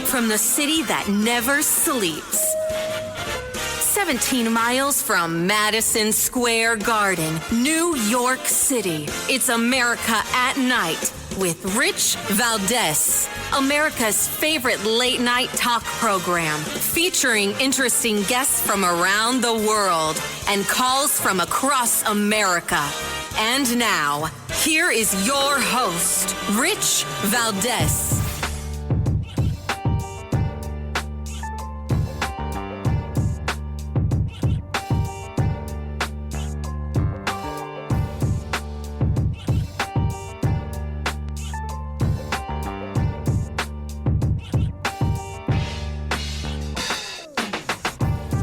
from the city that never sleeps. 17 miles from Madison Square Garden, New York City. It's America at Night with Rich Valdez. America's favorite late-night talk program, featuring interesting guests from around the world and calls from across America. And now, here is your host, Rich Valdez.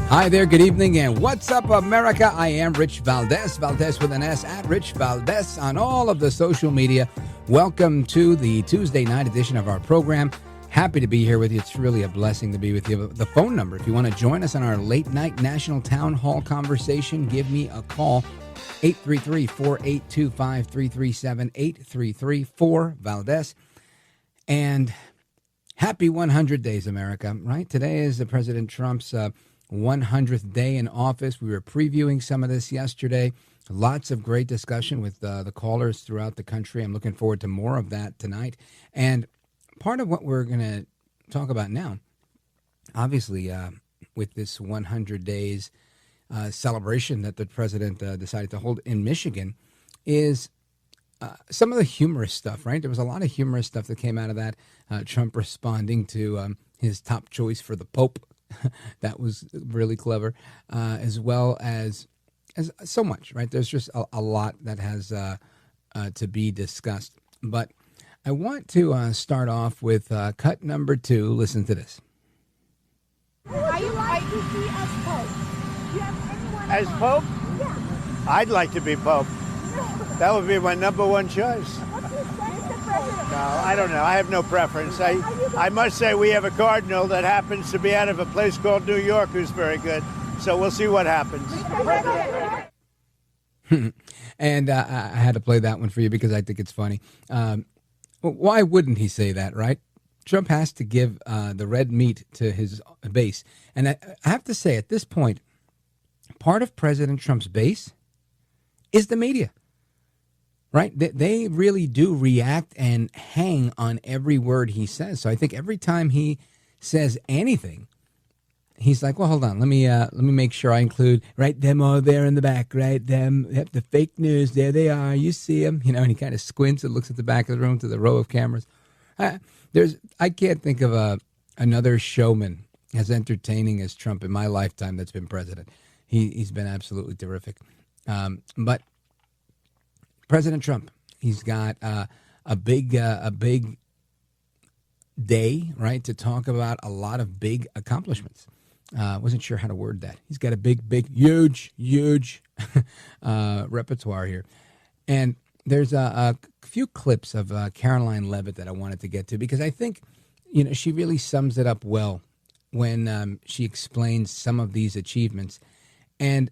Hi there, good evening, and what's up, America? I am Rich Valdez, Valdez with an S, at Rich Valdez on all of the social media. Welcome to the Tuesday night edition of our program. Happy to be here with you. It's really a blessing to be with you. The phone number, if you want to join us on our late night national town hall conversation, give me a call, 833-482-5337, 833-4-VALDEZ. And happy 100 days, America, right? Today is President Trump's 100th day in office. We were previewing some of this yesterday. Lots of great discussion with the callers throughout the country. I'm looking forward to more of that tonight. And part of what we're going to talk about now, obviously, with this 100 days celebration that the president decided to hold in Michigan, is some of the humorous stuff, right? There was a lot of humorous stuff that came out of that. Trump responding to his top choice for the Pope. That was really clever, as well as so much, right? There's just a lot that has to be discussed. But I want to start off with cut number 2. Listen to this. Are you like to see as Pope? Do you have anyone As Pope? Yeah. I'd like to be Pope. That would be my number one choice. What's your Mr. President? No, I don't know. I have no preference. I must say we have a cardinal that happens to be out of a place called New York who's very good. So we'll see what happens. And I had to play that one for you because I think it's funny. Why wouldn't he say that, right? Trump has to give the red meat to his base. And I have to say, at this point, part of President Trump's base is the media. Right? They really do react and hang on every word he says. So I think every time he says anything, he's like, well, hold on. Let me make sure I include, right, them all there in the back, right? Them, the fake news. There they are. You see them. You know, and he kind of squints and looks at the back of the room to the row of cameras. I can't think of another showman as entertaining as Trump in my lifetime that's been president. He's been absolutely terrific. But President Trump, he's got a big day, right, to talk about a lot of big accomplishments. Wasn't sure how to word that. He's got a huge repertoire here. And there's a few clips of Caroline Leavitt that I wanted to get to because I think, she really sums it up well when she explains some of these achievements. And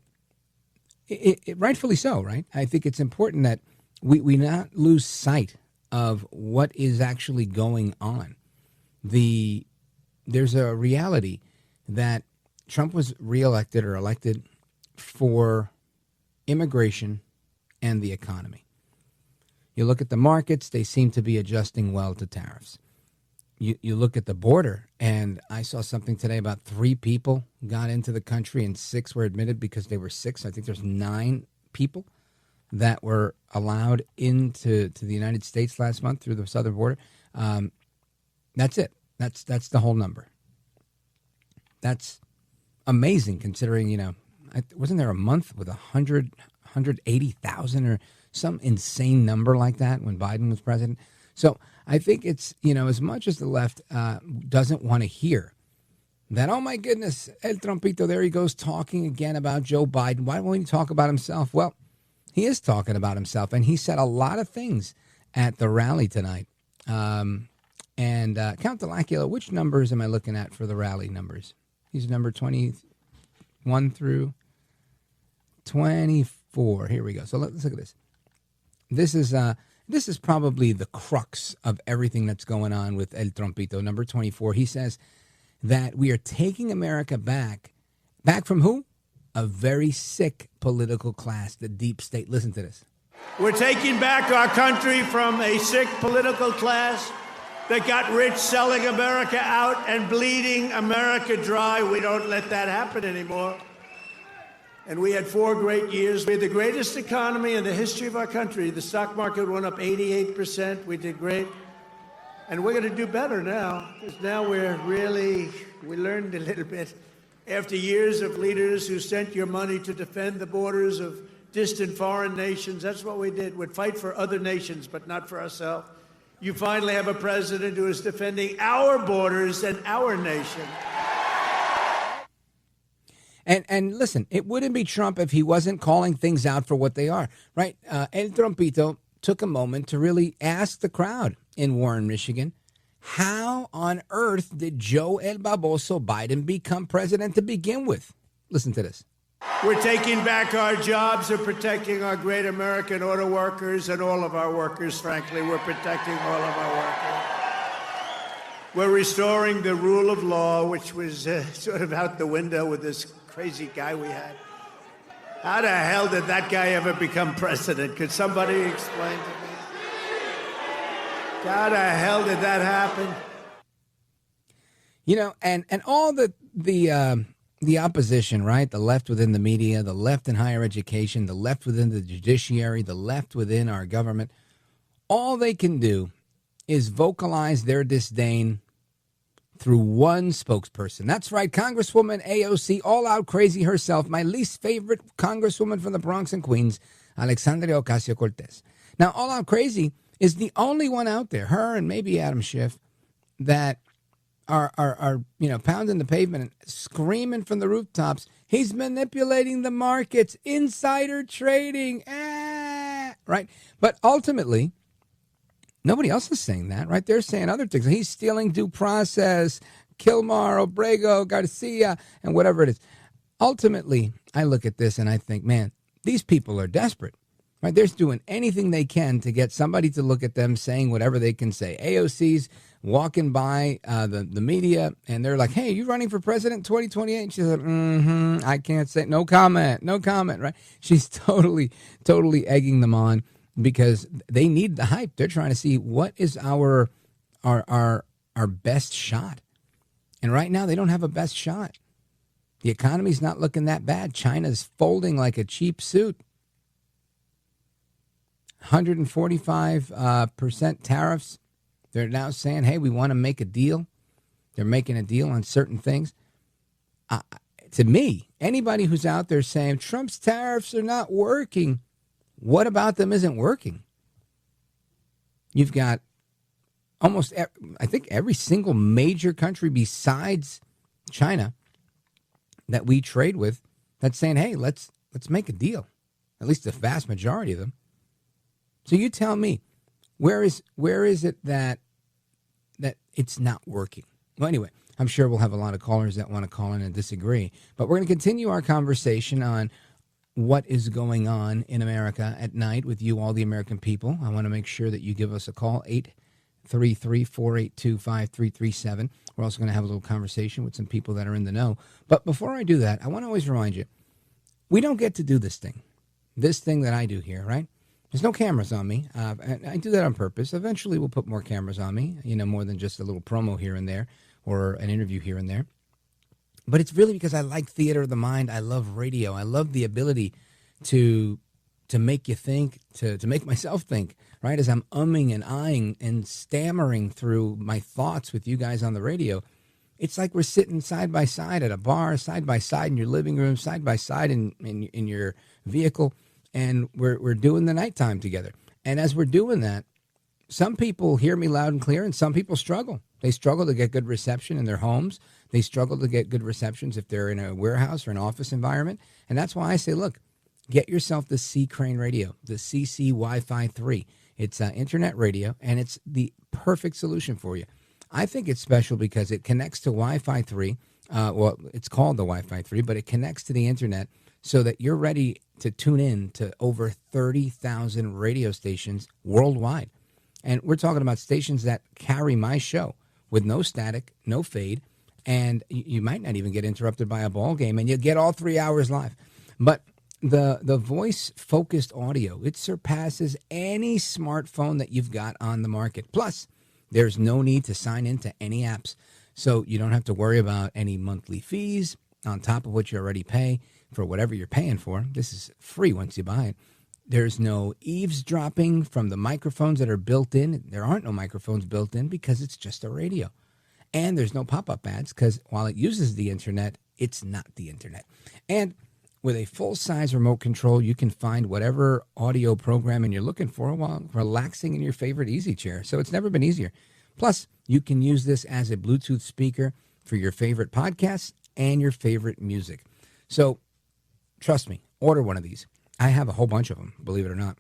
it rightfully so, right? I think it's important that we not lose sight of what is actually going on. There's a reality that Trump was reelected or elected for immigration and the economy. You look at the markets, they seem to be adjusting well to tariffs. You look at the border, and I saw something today about 3 people got into the country and 6 were admitted because they were sick. So I think there's 9 people that were allowed into the United States last month through the southern border. That's it. That's the whole number. That's amazing considering, wasn't there a month with 180,000 or some insane number like that when Biden was president? So I think it's, as much as the left doesn't want to hear that, oh my goodness, El Trumpito, there he goes talking again about Joe Biden. Why won't he talk about himself? Well, he is talking about himself, and he said a lot of things at the rally tonight. And Count Delacula, which numbers am I looking at for the rally numbers? He's number 21 through 24. Here we go. So let's look at this. This is This is probably the crux of everything that's going on with El Trompito, number 24. He says that we are taking America back. Back from who? A very sick political class, the deep state. Listen to this. We're taking back our country from a sick political class that got rich selling America out and bleeding America dry. We don't let that happen anymore. And we had 4 great years. We had the greatest economy in the history of our country. The stock market went up 88%. We did great. And we're going to do better now, because now we learned a little bit. After years of leaders who sent your money to defend the borders of distant foreign nations, that's what we did. We'd fight for other nations, but not for ourselves. You finally have a president who is defending our borders and our nation. And listen, it wouldn't be Trump if he wasn't calling things out for what they are, right? El Trompito took a moment to really ask the crowd in Warren, Michigan, how on earth did Joe El Baboso Biden become president to begin with? Listen to this. We're taking back our jobs and protecting our great American auto workers and all of our workers, frankly. We're protecting all of our workers. We're restoring the rule of law, which was sort of out the window with this crazy guy we had. How the hell did that guy ever become president? Could somebody explain to me? How the hell did that happen? You know, and all the opposition, right? The left within the media, the left in higher education, the left within the judiciary, the left within our government, all they can do is vocalize their disdain through one spokesperson. That's right, Congresswoman AOC, all out crazy herself, my least favorite congresswoman from the Bronx and Queens, Alexandria Ocasio-Cortez. Now, all out crazy is the only one out there, her and maybe Adam Schiff, that are pounding the pavement and screaming from the rooftops, he's manipulating the markets, insider trading, right? But ultimately, nobody else is saying that, right? They're saying other things. He's stealing due process, Kilmar, Obrego, Garcia, and whatever it is. Ultimately, I look at this and I think, man, these people are desperate, right? They're doing anything they can to get somebody to look at them saying whatever they can say. AOC's walking by the media and they're like, hey, you running for president in 2028? And she's like, I can't say, no comment, right? She's totally egging them on, because they need the hype. They're trying to see what is our best shot. And right now they don't have a best shot. The economy's not looking that bad. China's folding like a cheap suit. 145% tariffs. They're now saying, hey, we want to make a deal. They're making a deal on certain things. To me, anybody who's out there saying Trump's tariffs are not working, what about them isn't working? You've got almost, I think, every single major country besides China that we trade with that's saying, hey, let's make a deal. At least the vast majority of them. So you tell me, where is it that it's not working? Well, anyway, I'm sure we'll have a lot of callers that want to call in and disagree. But we're going to continue our conversation on what is going on in America at night with you, all the American people. I want to make sure that you give us a call, 833-482-5337. We're also going to have a little conversation with some people that are in the know. But before I do that, I want to always remind you, we don't get to do this thing that I do here, right? There's no cameras on me. And I do that on purpose. Eventually, we'll put more cameras on me, more than just a little promo here and there or an interview here and there. But it's really because I like theater of the mind. I love radio. I love the ability to make you think, to make myself think, right? As I'm umming and eyeing and stammering through my thoughts with you guys on the radio. It's like we're sitting side by side at a bar, side by side in your living room, side by side in your vehicle, and we're doing the nighttime together. And as we're doing that, some people hear me loud and clear, and some people struggle. They struggle to get good reception in their homes. They struggle to get good receptions if they're in a warehouse or an office environment. And that's why I say, look, get yourself the C Crane radio, the CC Wi-Fi 3. It's internet radio, and it's the perfect solution for you. I think it's special because it connects to Wi-Fi 3. Well, it's called the Wi-Fi 3, but it connects to the internet so that you're ready to tune in to over 30,000 radio stations worldwide. And we're talking about stations that carry my show with no static, no fade, and you might not even get interrupted by a ball game, and you get all 3 hours live. But the voice-focused audio, it surpasses any smartphone that you've got on the market. Plus, there's no need to sign into any apps, so you don't have to worry about any monthly fees on top of what you already pay for whatever you're paying for. This is free once you buy it. There's no eavesdropping from the microphones that are built in. There aren't no microphones built in because it's just a radio. And there's no pop-up ads because while it uses the internet, it's not the internet. And with a full-size remote control, you can find whatever audio programming you're looking for while relaxing in your favorite easy chair. So it's never been easier. Plus, you can use this as a Bluetooth speaker for your favorite podcasts and your favorite music. So trust me, order one of these. I have a whole bunch of them, believe it or not.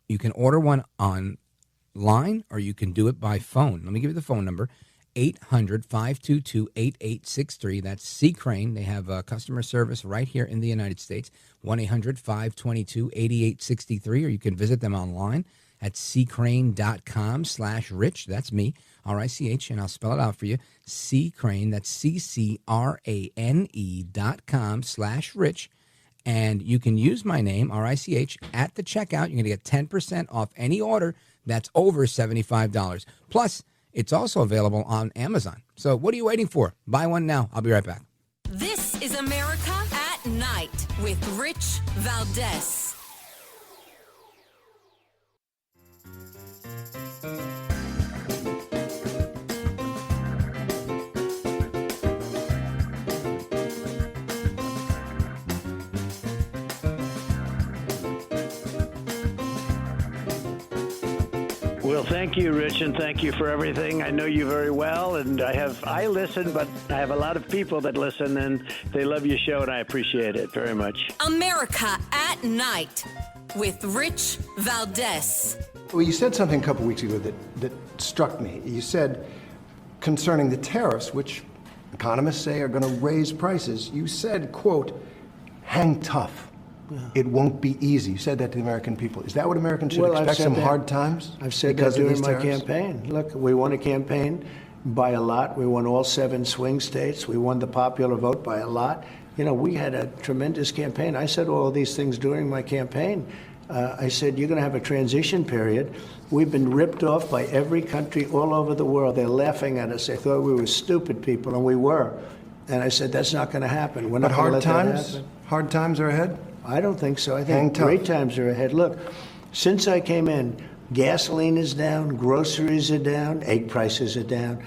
You can order one online or you can do it by phone. Let me give you the phone number. 800-522-8863. That's C. Crane. They have customer service right here in the United States. 1-800-522-8863. Or you can visit them online at ccrane.com/rich. That's me, R-I-C-H, and I'll spell it out for you. C. Crane, that's CCRANE.com/rich. And you can use my name, R-I-C-H, at the checkout. You're going to get 10% off any order that's over $75. Plus, it's also available on Amazon. So what are you waiting for? Buy one now. I'll be right back. This is America at Night with Rich Valdez. Well, thank you, Rich, and thank you for everything. I know you very well, and I listen, but I have a lot of people that listen, and they love your show, and I appreciate it very much. America at Night with Rich Valdez. Well, you said something a couple weeks ago that struck me. You said concerning the tariffs, which economists say are going to raise prices, you said, quote, hang tough. Yeah. It won't be easy. You said that to the American people. Is that what Americans should expect, some hard times? I've said that during my campaign. Look, we won a campaign by a lot. We won all 7 swing states. We won the popular vote by a lot. You know, we had a tremendous campaign. I said all of these things during my campaign. I said, you're going to have a transition period. We've been ripped off by every country all over the world. They're laughing at us. They thought we were stupid people, and we were. And I said, that's not going to happen. We're not going to let that happen. Hard times are ahead? I don't think so. I think great times are ahead. Look, since I came in, gasoline is down, groceries are down, egg prices are down,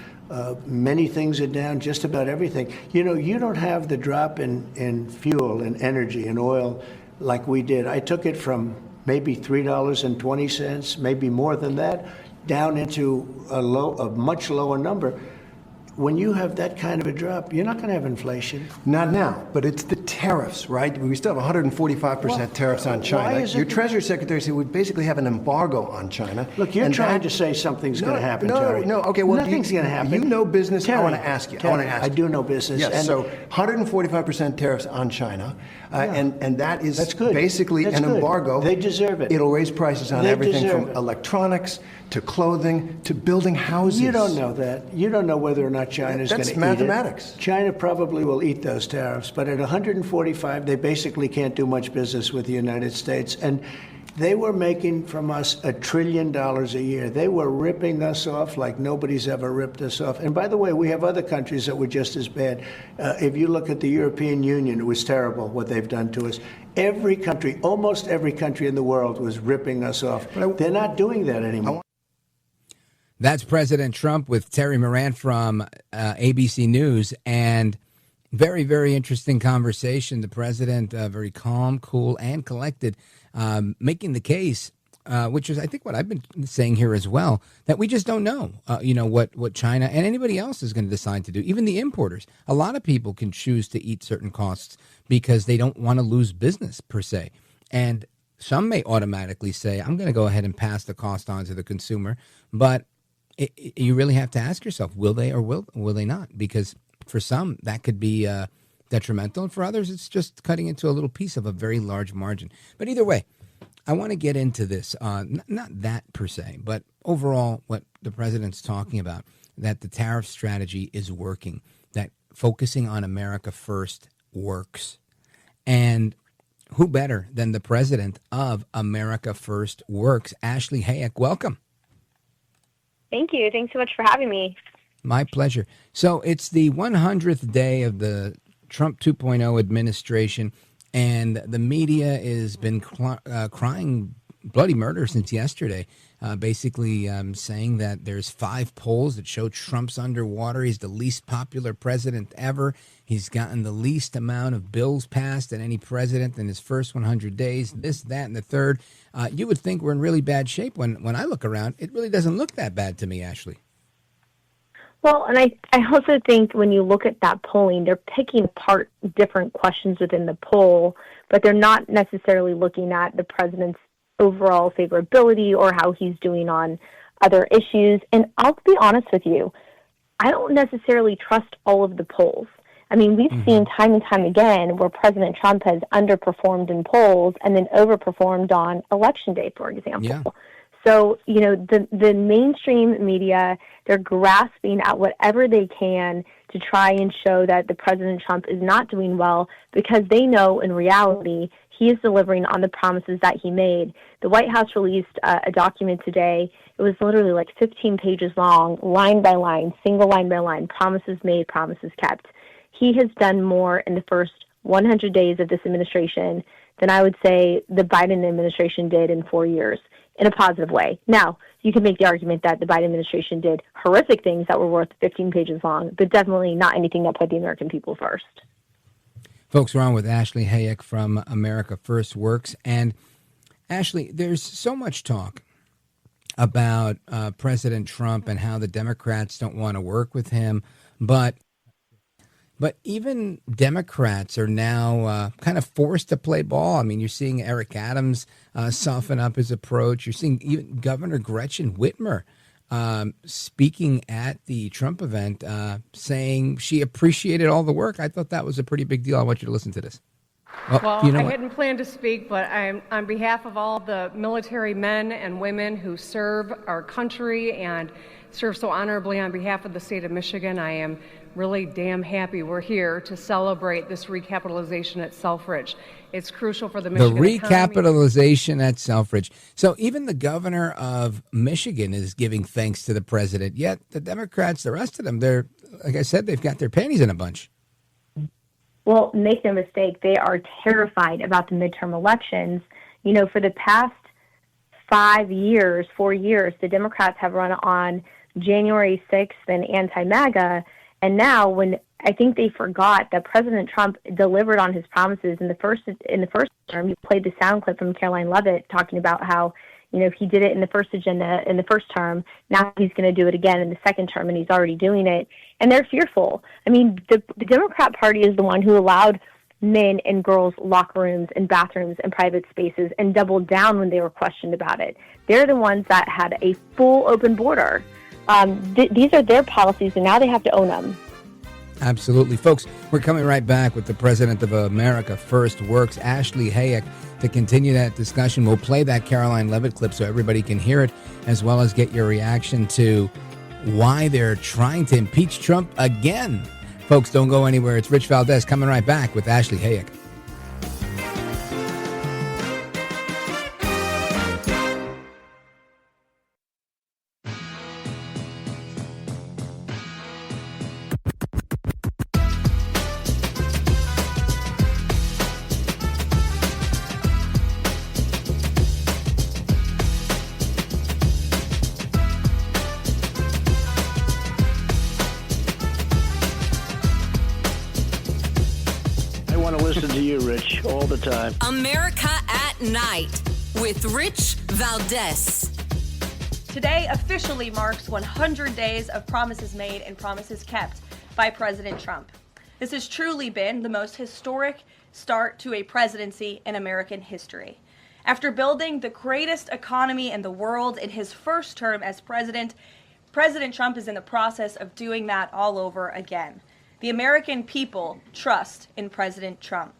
many things are down, just about everything. You know, you don't have the drop in fuel and energy and oil like we did. I took it from maybe $3.20, maybe more than that, down into a much lower number. When you have that kind of a drop, you're not going to have inflation. Not now, but it's the tariffs, right? We still have 145% tariffs on China. Your Treasury Secretary said we basically have an embargo on China. Look, you're trying to say something's going to happen, Terry. No, okay, well, nothing's going to happen. You know business. Terry, I want to ask you. I do know business. Yes, and so 145% tariffs on China, and that's good. Basically an embargo. They deserve it. It'll raise prices on everything from electronics to clothing to building houses. You don't know that. You don't know whether or not China's going to eat it. That's mathematics. China probably will eat those tariffs, but at 145, they basically can't do much business with the United States. And they were making from us $1 trillion a year. They were ripping us off like nobody's ever ripped us off. And by the way, we have other countries that were just as bad. If you look at the European Union, it was terrible what they've done to us. Every country, almost every country in the world was ripping us off. They're not doing that anymore. That's President Trump with Terry Moran from ABC News. And very, very interesting conversation. The president, very calm, cool, and collected, making the case, which is, I think, what I've been saying here as well, that we just don't know, what China and anybody else is going to decide to do, even the importers. A lot of people can choose to eat certain costs because they don't want to lose business, per se. And some may automatically say, I'm going to go ahead and pass the cost on to the consumer. But you really have to ask yourself, will they or will they not? Because for some, that could be detrimental, and for others, it's just cutting into a little piece of a very large margin. But either way, I want to get into this, not that per se, but overall what the president's talking about, that the tariff strategy is working, that focusing on America first works. And who better than the president of America First Works? Ashley Hayek, welcome. Thank you. Thanks so much for having me. My pleasure. So it's the 100th day of the Trump 2.0 administration, and the media has been crying bloody murder since yesterday, basically saying that there's 5 polls that show Trump's underwater. He's the least popular president ever. He's gotten the least amount of bills passed than any president in his first 100 days, this, that, and the third. You would think we're in really bad shape. When I look around, it really doesn't look that bad to me, Ashley. Well, and I also think when you look at that polling, they're picking apart different questions within the poll, but they're not necessarily looking at the president's overall favorability or how he's doing on other issues. And I'll be honest with you, I don't necessarily trust all of the polls. I mean, we've seen time and time again where President Trump has underperformed in polls and then overperformed on Election Day, for example. Yeah. So, you know, the mainstream media, they're grasping at whatever they can to try and show that the President Trump is not doing well because they know in reality he is delivering on the promises that he made. The White House released a document today. It was literally like 15 pages long, line by line, single line by line, promises made, promises kept. He has done more in the first 100 days of this administration than I would say the Biden administration did in 4 years, in a positive way. Now, you can make the argument that the Biden administration did horrific things that were worth 15 pages long, but definitely not anything that put the American people first. Folks, we're on with Ashley Hayek from America First Works. And Ashley, there's so much talk about President Trump and how the Democrats don't want to work with him, but even Democrats are now kind of forced to play ball. I mean, you're seeing Eric Adams soften up his approach. You're seeing even Governor Gretchen Whitmer speaking at the Trump event, saying she appreciated all the work. I thought that was a pretty big deal. I want you to listen to this. Well, you know I hadn't planned to speak, but I'm on behalf of all the military men and women who serve our country and serve so honorably on behalf of the state of Michigan. I am really damn happy we're here to celebrate this recapitalization at Selfridge. It's crucial for the Michigan recapitalization at Selfridge. So even the governor of Michigan is giving thanks to the president, yet the Democrats, the rest of them, they're, like I said, they've got their panties in a bunch. Well, make no mistake, they are terrified about the midterm elections. You know, for the past 4 years, the Democrats have run on January 6th and anti-MAGA. And now, when I think they forgot that President Trump delivered on his promises in the first term, you played the sound clip from Caroline Leavitt talking about how, you know, he did it in the first term. Now he's going to do it again in the second term, and he's already doing it. And they're fearful. I mean, the Democrat Party is the one who allowed men and girls locker rooms and bathrooms and private spaces and doubled down when they were questioned about it. They're the ones that had a full open border. These are their policies, and now they have to own them. Absolutely. Folks, we're coming right back with the president of America First Works, Ashley Hayek, to continue that discussion. We'll play that Caroline Leavitt clip so everybody can hear it, as well as get your reaction to why they're trying to impeach Trump again. Folks, don't go anywhere. It's Rich Valdez coming right back with Ashley Hayek. Listen to you, Rich, all the time. America at Night with Rich Valdez. Today officially marks 100 days of promises made and promises kept by President Trump. This has truly been the most historic start to a presidency in American history. After building the greatest economy in the world in his first term as president, President Trump is in the process of doing that all over again. The American people trust in President Trump.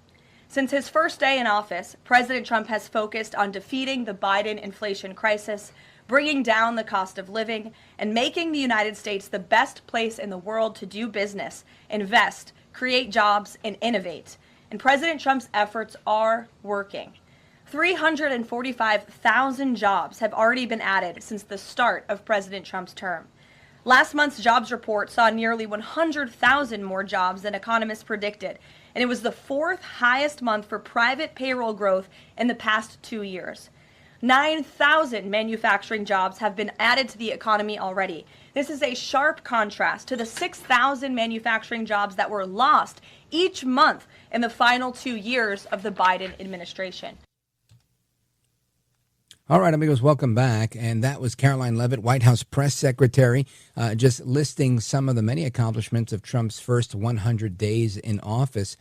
Since his first day in office, President Trump has focused on defeating the Biden inflation crisis, bringing down the cost of living, and making the United States the best place in the world to do business, invest, create jobs, and innovate. And President Trump's efforts are working. 345,000 jobs have already been added since the start of President Trump's term. Last month's jobs report saw nearly 100,000 more jobs than economists predicted, and it was the fourth highest month for private payroll growth in the past 2 years. 9,000 manufacturing jobs have been added to the economy already. This is a sharp contrast to the 6,000 manufacturing jobs that were lost each month in the final 2 years of the Biden administration. All right, amigos, welcome back. And that was Caroline Leavitt, White House press secretary, just listing some of the many accomplishments of Trump's first 100 days in office.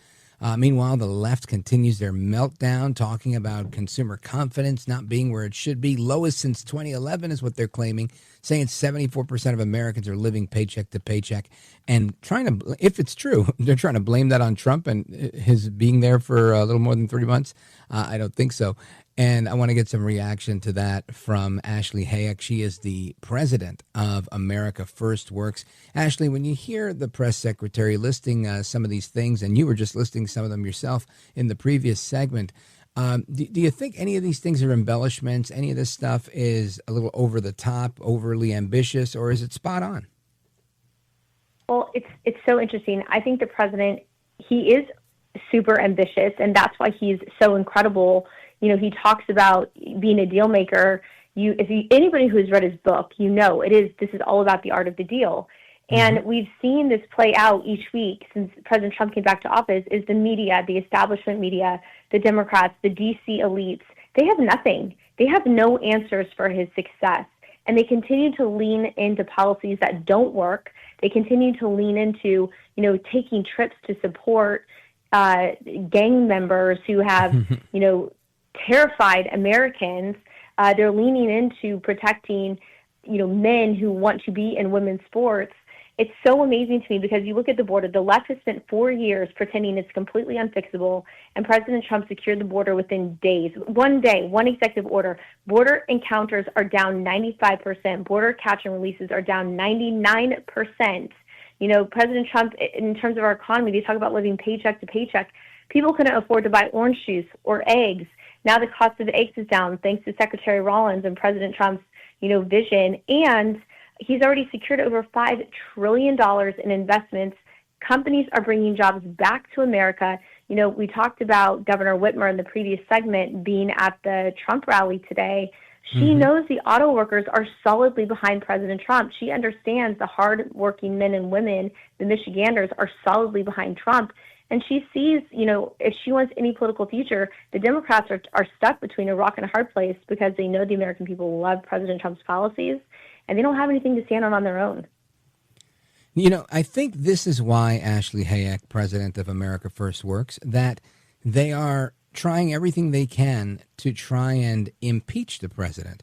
Meanwhile, the left continues their meltdown, talking about consumer confidence not being where it should be. Lowest since 2011 is what they're claiming, saying 74% of Americans are living paycheck to paycheck. And trying to, if it's true, they're trying to blame that on Trump and his being there for a little more than 3 months. I don't think so. And I want to get some reaction to that from Ashley Hayek. She is the president of America First Works. Ashley, when you hear the press secretary listing some of these things, and you were just listing some of them yourself in the previous segment, do you think any of these things are embellishments? Any of this stuff is a little over the top, overly ambitious, or is it spot on? Well, it's so interesting. I think the president, he is super ambitious, and that's why he's so incredible. You know, he talks about being a deal maker. Anybody who's read his book, you know, this is all about the art of the deal. And we've seen this play out each week since President Trump came back to office, is the media, the establishment media, the Democrats, the D.C. elites. They have nothing. They have no answers for his success. And they continue to lean into policies that don't work. They continue to lean into, you know, taking trips to support gang members who have, you know, terrified Americans. They're leaning into protecting, you know, men who want to be in women's sports. It's so amazing to me because you look at the border. The left has spent 4 years pretending it's completely unfixable, and President Trump secured the border within days. One day, one executive order. Border encounters are down 95%. Border catch and releases are down 99%. You know, President Trump, in terms of our economy, they talk about living paycheck to paycheck. People couldn't afford to buy orange juice or eggs. Now the cost of eggs is down thanks to Secretary Rollins and President Trump's, you know, vision. And he's already secured over $5 trillion in investments. Companies are bringing jobs back to America. You know, we talked about Governor Whitmer in the previous segment being at the Trump rally today. She knows the auto workers are solidly behind President Trump. She understands the hard-working men and women, the Michiganders, are solidly behind Trump. And she sees, you know, if she wants any political future, the Democrats are stuck between a rock and a hard place because they know the American people love President Trump's policies, and they don't have anything to stand on their own. You know, I think this is why Ashley Hayek, president of America First Works, that they are trying everything they can to try and impeach the president.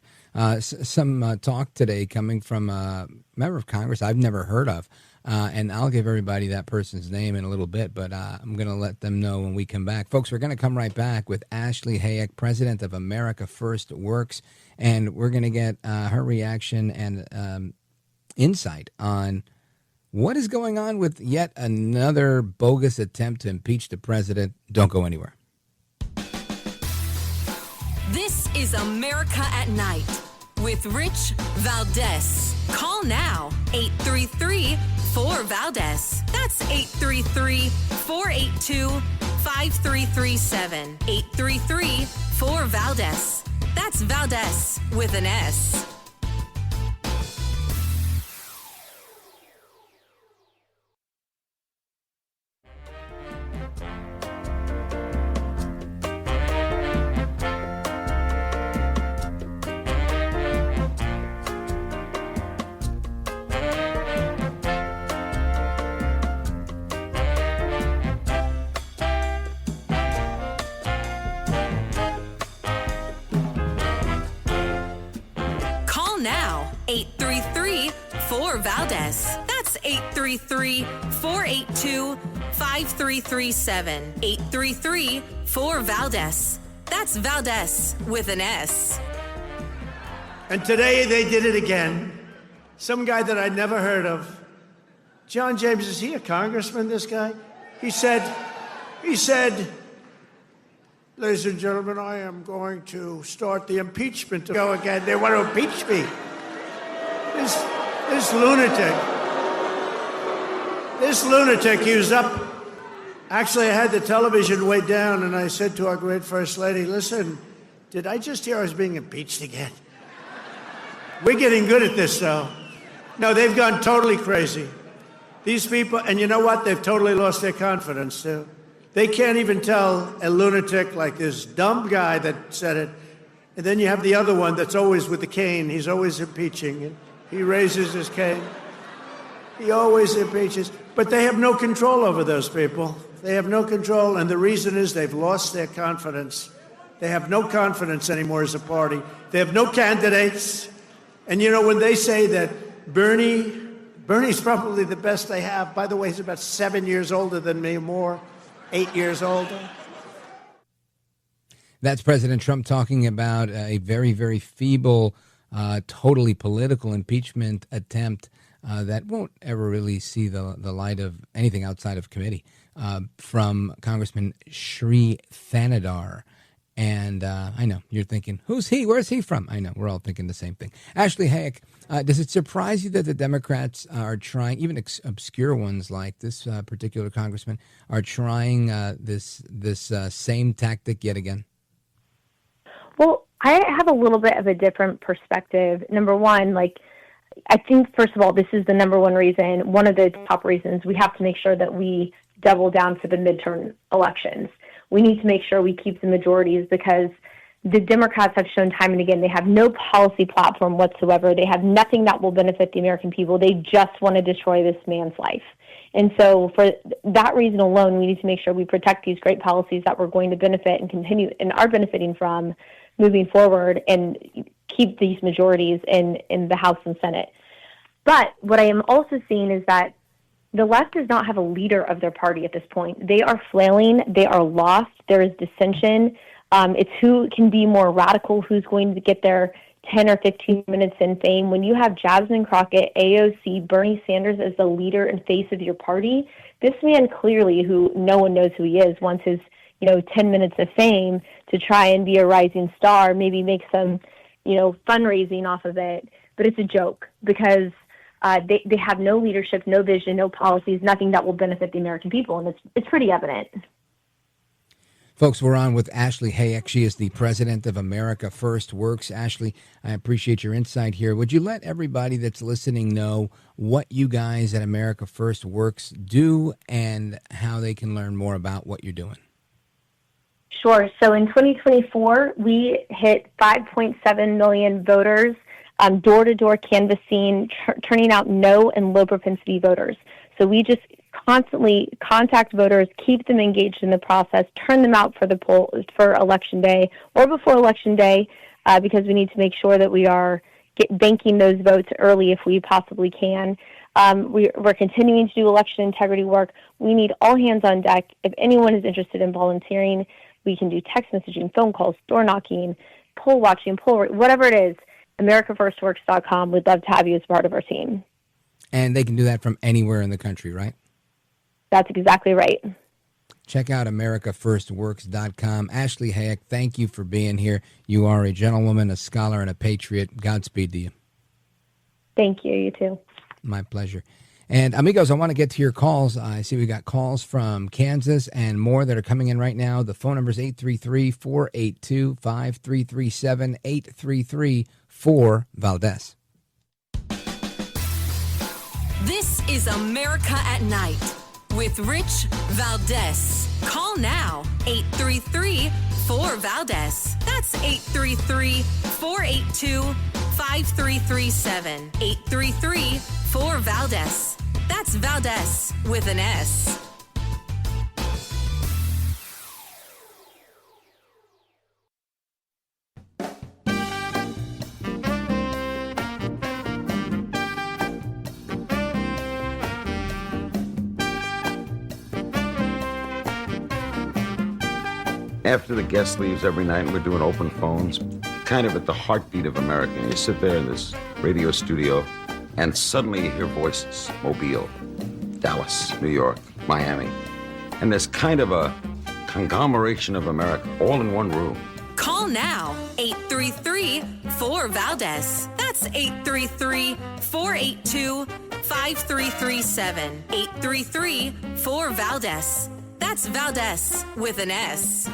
Some talk today coming from a member of Congress I've never heard of, and I'll give everybody that person's name in a little bit, but I'm going to let them know when we come back. Folks, we're going to come right back with Ashley Hayek, president of America First Works, and we're going to get her reaction and insight on what is going on with yet another bogus attempt to impeach the president. Don't go anywhere. This is America at Night with Rich Valdez. Call now, 833-4-VALDEZ. That's 833-482-5337. 833-4-VALDEZ. That's Valdez with an S. Now, 833-4-VALDEZ. That's 833-482-5337. 833-4-VALDEZ. That's Valdez with an S. And today they did it again. Some guy that I'd never heard of. John James, is he a congressman, this guy? He said, ladies and gentlemen, I am going to start the impeachment to go again. They want to impeach me. This lunatic, he was up. Actually, I had the television way down, and I said to our great First Lady, listen, did I just hear I was being impeached again? We're getting good at this, though. No, they've gone totally crazy. These people, and you know what? They've totally lost their confidence, too. They can't even tell a lunatic like this dumb guy that said it. And then you have the other one that's always with the cane. He's always impeaching. And he raises his cane. He always impeaches. But they have no control over those people. They have no control, and the reason is they've lost their confidence. They have no confidence anymore as a party. They have no candidates. And, you know, when they say that Bernie's probably the best they have. By the way, he's about 7 years older than me, more, 8 years older. That's President Trump talking about a very, very feeble, totally political impeachment attempt that won't ever really see the light of anything outside of committee from Congressman Sri Thanadar. And I know you're thinking, who's he? Where's he from? I know we're all thinking the same thing. Ashley Hayek, does it surprise you that the Democrats are trying, even obscure ones like this particular congressman, are trying this same tactic yet again? Well, I have a little bit of a different perspective. Number one, I think, first of all, this is the number one reason, one of the top reasons we have to make sure that we double down for the midterm elections. We need to make sure we keep the majorities because the Democrats have shown time and again they have no policy platform whatsoever. They have nothing that will benefit the American people. They just want to destroy this man's life. And so for that reason alone, we need to make sure we protect these great policies that we're going to benefit and continue and are benefiting from moving forward and keep these majorities in the House and Senate. But what I am also seeing is that the left does not have a leader of their party at this point. They are flailing. They are lost. There is dissension. It's who can be more radical, who's going to get their 10 or 15 minutes in fame. When you have Jasmine Crockett, AOC, Bernie Sanders as the leader and face of your party, this man clearly, who no one knows who he is, wants his 10 minutes of fame to try and be a rising star, maybe make some fundraising off of it. But it's a joke because they have no leadership, no vision, no policies, nothing that will benefit the American people, and it's pretty evident. Folks, we're on with Ashley Hayek. She is the president of America First Works. Ashley, I appreciate your insight here. Would you let everybody that's listening know what you guys at America First Works do and how they can learn more about what you're doing? Sure. So in 2024, we hit 5.7 million voters, door-to-door canvassing, turning out no and low propensity voters. So we just constantly contact voters, keep them engaged in the process, turn them out for the poll for Election Day or before Election Day, because we need to make sure that we are banking those votes early if we possibly can. We're continuing to do election integrity work. We need all hands on deck. If anyone is interested in volunteering, we can do text messaging, phone calls, door knocking, poll watching, whatever it is. AmericaFirstWorks.com. We'd love to have you as part of our team. And they can do that from anywhere in the country, right? That's exactly right. Check out AmericaFirstWorks.com. Ashley Hayek, thank you for being here. You are a gentlewoman, a scholar, and a patriot. Godspeed to you. Thank you. You too. My pleasure. And amigos, I want to get to your calls. I see we got calls from Kansas and more that are coming in right now. The phone number is 833-482-5337, 833-4-VALDEZ. This is America at Night with Rich Valdez. Call now, 833-4-VALDEZ. That's 833-482-5337, 833-4-VALDEZ. That's Valdez with an S. After the guest leaves every night and we're doing open phones, kind of at the heartbeat of America, and you sit there in this radio studio and suddenly you hear voices. Mobile, Dallas, New York, Miami. And there's kind of a conglomeration of America all in one room. Call now, 833-4-VALDEZ. That's 833-482-5337. 833-4-VALDEZ. That's Valdez with an S.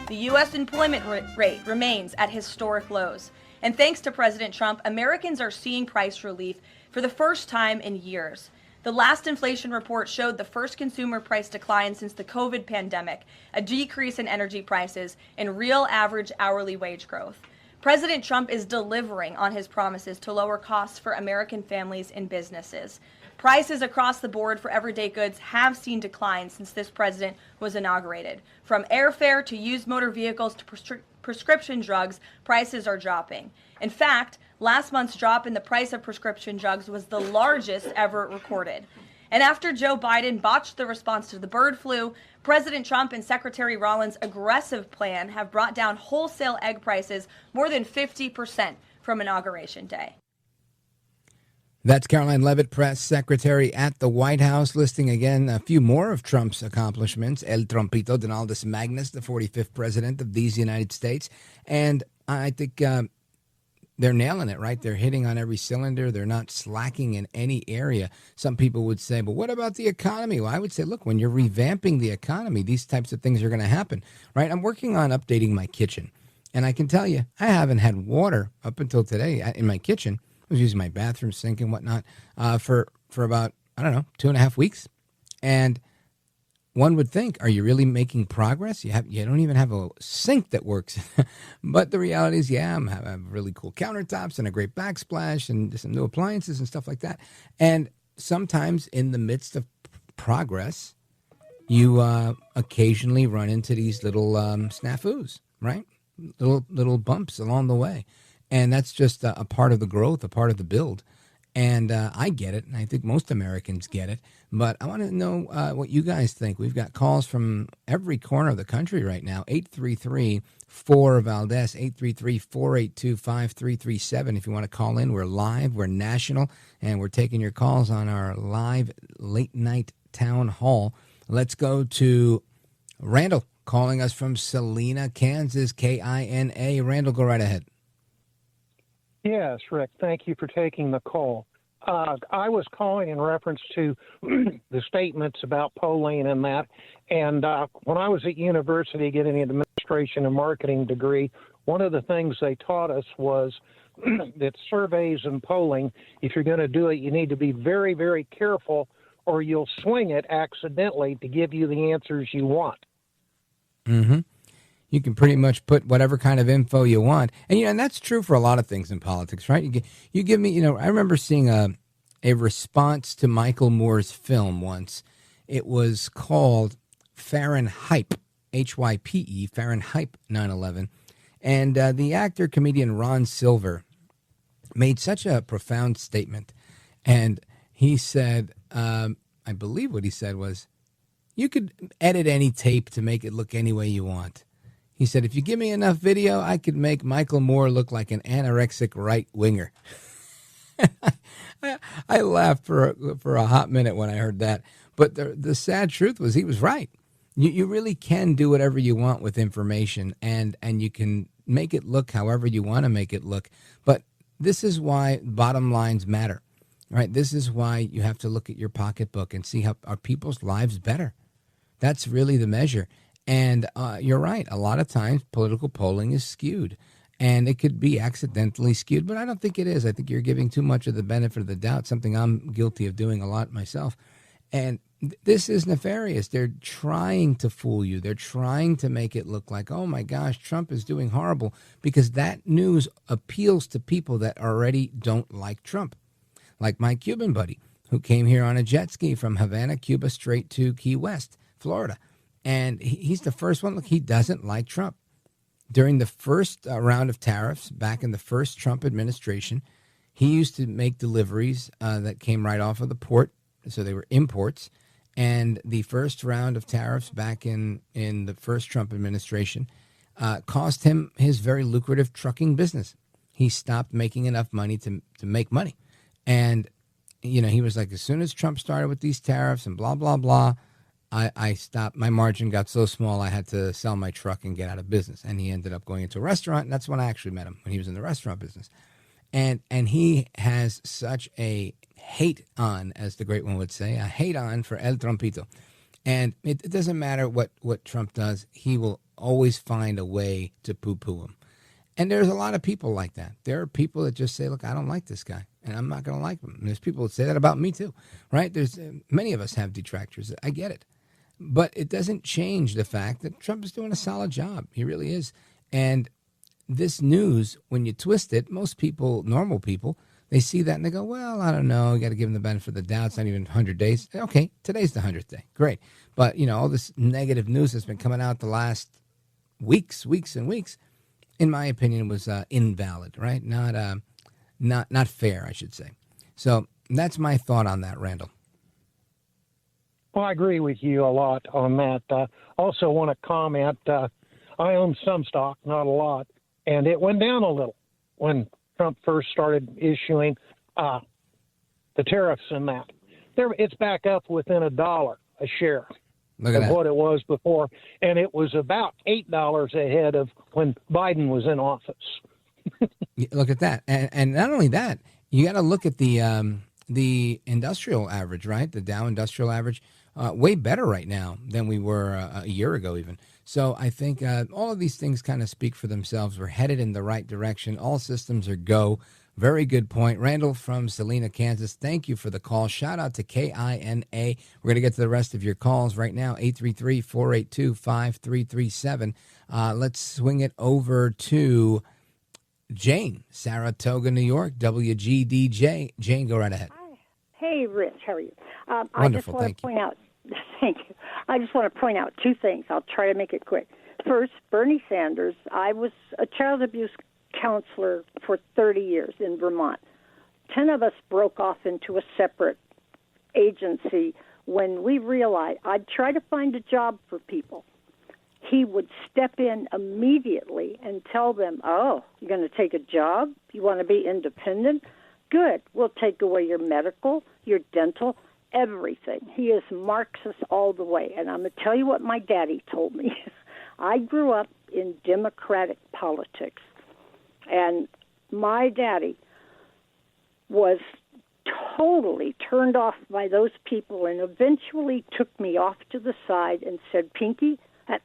The U.S. employment rate remains at historic lows. And thanks to President Trump, Americans are seeing price relief for the first time in years. The last inflation report showed the first consumer price decline since the COVID pandemic, a decrease in energy prices, and real average hourly wage growth. President Trump is delivering on his promises to lower costs for American families and businesses. Prices across the board for everyday goods have seen declines since this president was inaugurated. From airfare to used motor vehicles to prescription drugs, prices are dropping. In fact, last month's drop in the price of prescription drugs was the largest ever recorded. And after Joe Biden botched the response to the bird flu, President Trump and Secretary Rollins' aggressive plan have brought down wholesale egg prices more than 50% from Inauguration Day. That's Caroline Leavitt, press secretary at the White House, listing again a few more of Trump's accomplishments. El Trompito Donaldus Magnus, the 45th president of these United States. And I think they're nailing it, right? They're hitting on every cylinder. They're not slacking in any area. Some people would say, but what about the economy? Well, I would say, look, when you're revamping the economy, these types of things are going to happen, right? I'm working on updating my kitchen. And I can tell you, I haven't had water up until today in my kitchen. I was using my bathroom sink and whatnot for about, 2.5 weeks. And one would think, are you really making progress? You don't even have a sink that works. But the reality is, I have really cool countertops and a great backsplash and some new appliances and stuff like that. And sometimes in the midst of progress, you occasionally run into these little snafus, right? Little bumps along the way. And that's just a part of the growth, a part of the build. And I get it, and I think most Americans get it. But I want to know what you guys think. We've got calls from every corner of the country right now. 833-4-VALDEZ, 833-482-5337. If you want to call in, we're live, we're national, and we're taking your calls on our live late-night town hall. Let's go to Randall, calling us from Salina, Kansas, Kina. Randall, go right ahead. Yes, Rick, thank you for taking the call. I was calling in reference to the statements about polling and that. And when I was at university getting an administration and marketing degree, one of the things they taught us was that surveys and polling, if you're going to do it, you need to be very, very careful or you'll swing it accidentally to give you the answers you want. Mm-hmm. You can pretty much put whatever kind of info you want. And, and that's true for a lot of things in politics, right? You give me, I remember seeing a response to Michael Moore's film once. It was called Fahrenheit, Hype, Fahrenheit 9/11. And the actor, comedian Ron Silver made such a profound statement. And he said, I believe what he said was, you could edit any tape to make it look any way you want. He said, if you give me enough video, I could make Michael Moore look like an anorexic right-winger. I laughed for a hot minute when I heard that. But the sad truth was he was right. You really can do whatever you want with information, and you can make it look however you want to make it look. But this is why bottom lines matter, right? This is why you have to look at your pocketbook and see how are people's lives better. That's really the measure. And you're right. A lot of times political polling is skewed, and it could be accidentally skewed, but I don't think it is. I think you're giving too much of the benefit of the doubt, something I'm guilty of doing a lot myself. And this is nefarious. They're trying to fool you. They're trying to make it look like, oh, my gosh, Trump is doing horrible, because that news appeals to people that already don't like Trump, like my Cuban buddy who came here on a jet ski from Havana, Cuba, straight to Key West, Florida. And he's the first one. Look, he doesn't like Trump. During the first round of tariffs, back in the first Trump administration, he used to make deliveries that came right off of the port. So they were imports. And the first round of tariffs back in the first Trump administration cost him his very lucrative trucking business. He stopped making enough money to make money. And, he was like, as soon as Trump started with these tariffs and blah, blah, blah, I stopped. My margin got so small I had to sell my truck and get out of business. And he ended up going into a restaurant. And that's when I actually met him, when he was in the restaurant business. And he has such a hate on, as the great one would say, a hate on for El Trumpito. And it doesn't matter what Trump does. He will always find a way to poo-poo him. And there's a lot of people like that. There are people that just say, look, I don't like this guy, and I'm not going to like him. And there's people that say that about me too, right? There's many of us have detractors. I get it. But it doesn't change the fact that Trump is doing a solid job. He really is. And this news, when you twist it, most people, normal people, they see that and they go, well, I don't know. You got to give him the benefit of the doubt. It's not even 100 days. Okay, today's the 100th day. Great. But, all this negative news that's been coming out the last weeks and weeks, in my opinion, was invalid, right? Not fair, I should say. So that's my thought on that, Randall. Well, I agree with you a lot on that. Also want to comment, I own some stock, not a lot, and it went down a little when Trump first started issuing the tariffs and that. It's back up within $1 a share of what it was before, and it was about $8 ahead of when Biden was in office. Look at that. And not only that, you got to look at the industrial average, right? The Dow Industrial Average, way better right now than we were a year ago even. So I think all of these things kind of speak for themselves. We're headed in the right direction. All systems are go. Very good point. Randall from Salina, Kansas, thank you for the call. Shout out to KINA. We're going to get to the rest of your calls right now, 833-482-5337. Let's swing it over to Jane, Saratoga, New York, WGDJ. Jane, go right ahead. Hi. Hey, Rich, how are you? Wonderful, I just want to point out, thank you. I just want to point out two things. I'll try to make it quick. First, Bernie Sanders. I was a child abuse counselor for 30 years in Vermont. 10 of us broke off into a separate agency when we realized I'd try to find a job for people. He would step in immediately and tell them, oh, you're going to take a job? You want to be independent? Good. We'll take away your medical, your dental, everything. He is Marxist all the way. And I'm going to tell you what my daddy told me. I grew up in Democratic politics. And my daddy was totally turned off by those people and eventually took me off to the side and said, Pinky,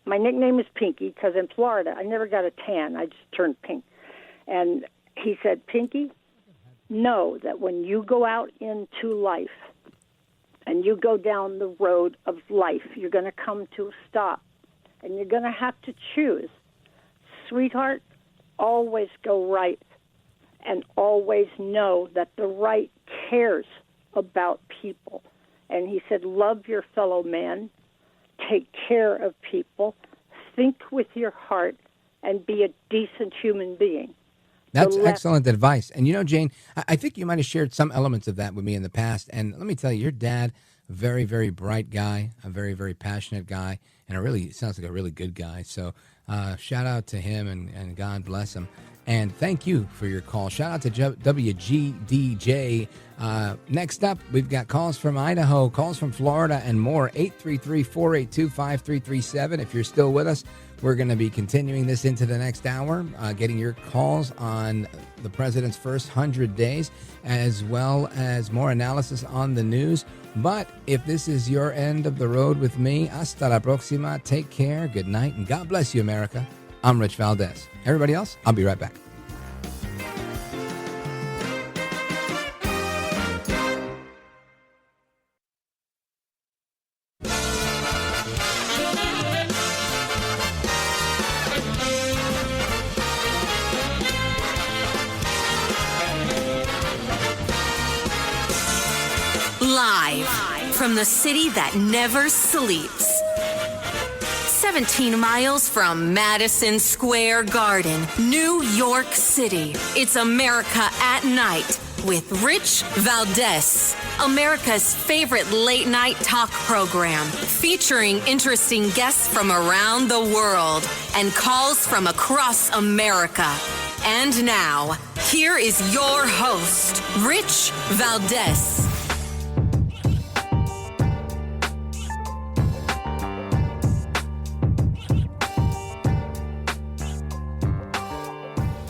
my nickname is Pinky because in Florida I never got a tan. I just turned pink. And he said, Pinky, know that when you go out into life and you go down the road of life, you're going to come to a stop and you're going to have to choose. Sweetheart, always go right and always know that the right cares about people. And he said, love your fellow man, take care of people, think with your heart, and be a decent human being. That's excellent advice. And Jane, I think you might have shared some elements of that with me in the past. And let me tell you, your dad, a very, very bright guy, a very, very passionate guy, and sounds like a really good guy. So shout out to him and God bless him. And thank you for your call. Shout out to WGDJ. Next up, we've got calls from Idaho, calls from Florida, and more. 833-482-5337. If you're still with us, we're going to be continuing this into the next hour, getting your calls on the president's first 100 days, as well as more analysis on the news. But if this is your end of the road with me, hasta la próxima. Take care, good night, and God bless you, America. I'm Rich Valdez. Everybody else, I'll be right back. Live from the city that never sleeps. 17 miles from Madison Square Garden, New York City. It's America at Night with Rich Valdez America's favorite late-night talk program, featuring interesting guests from around the world and calls from across America. And now, here is your host, Rich Valdez.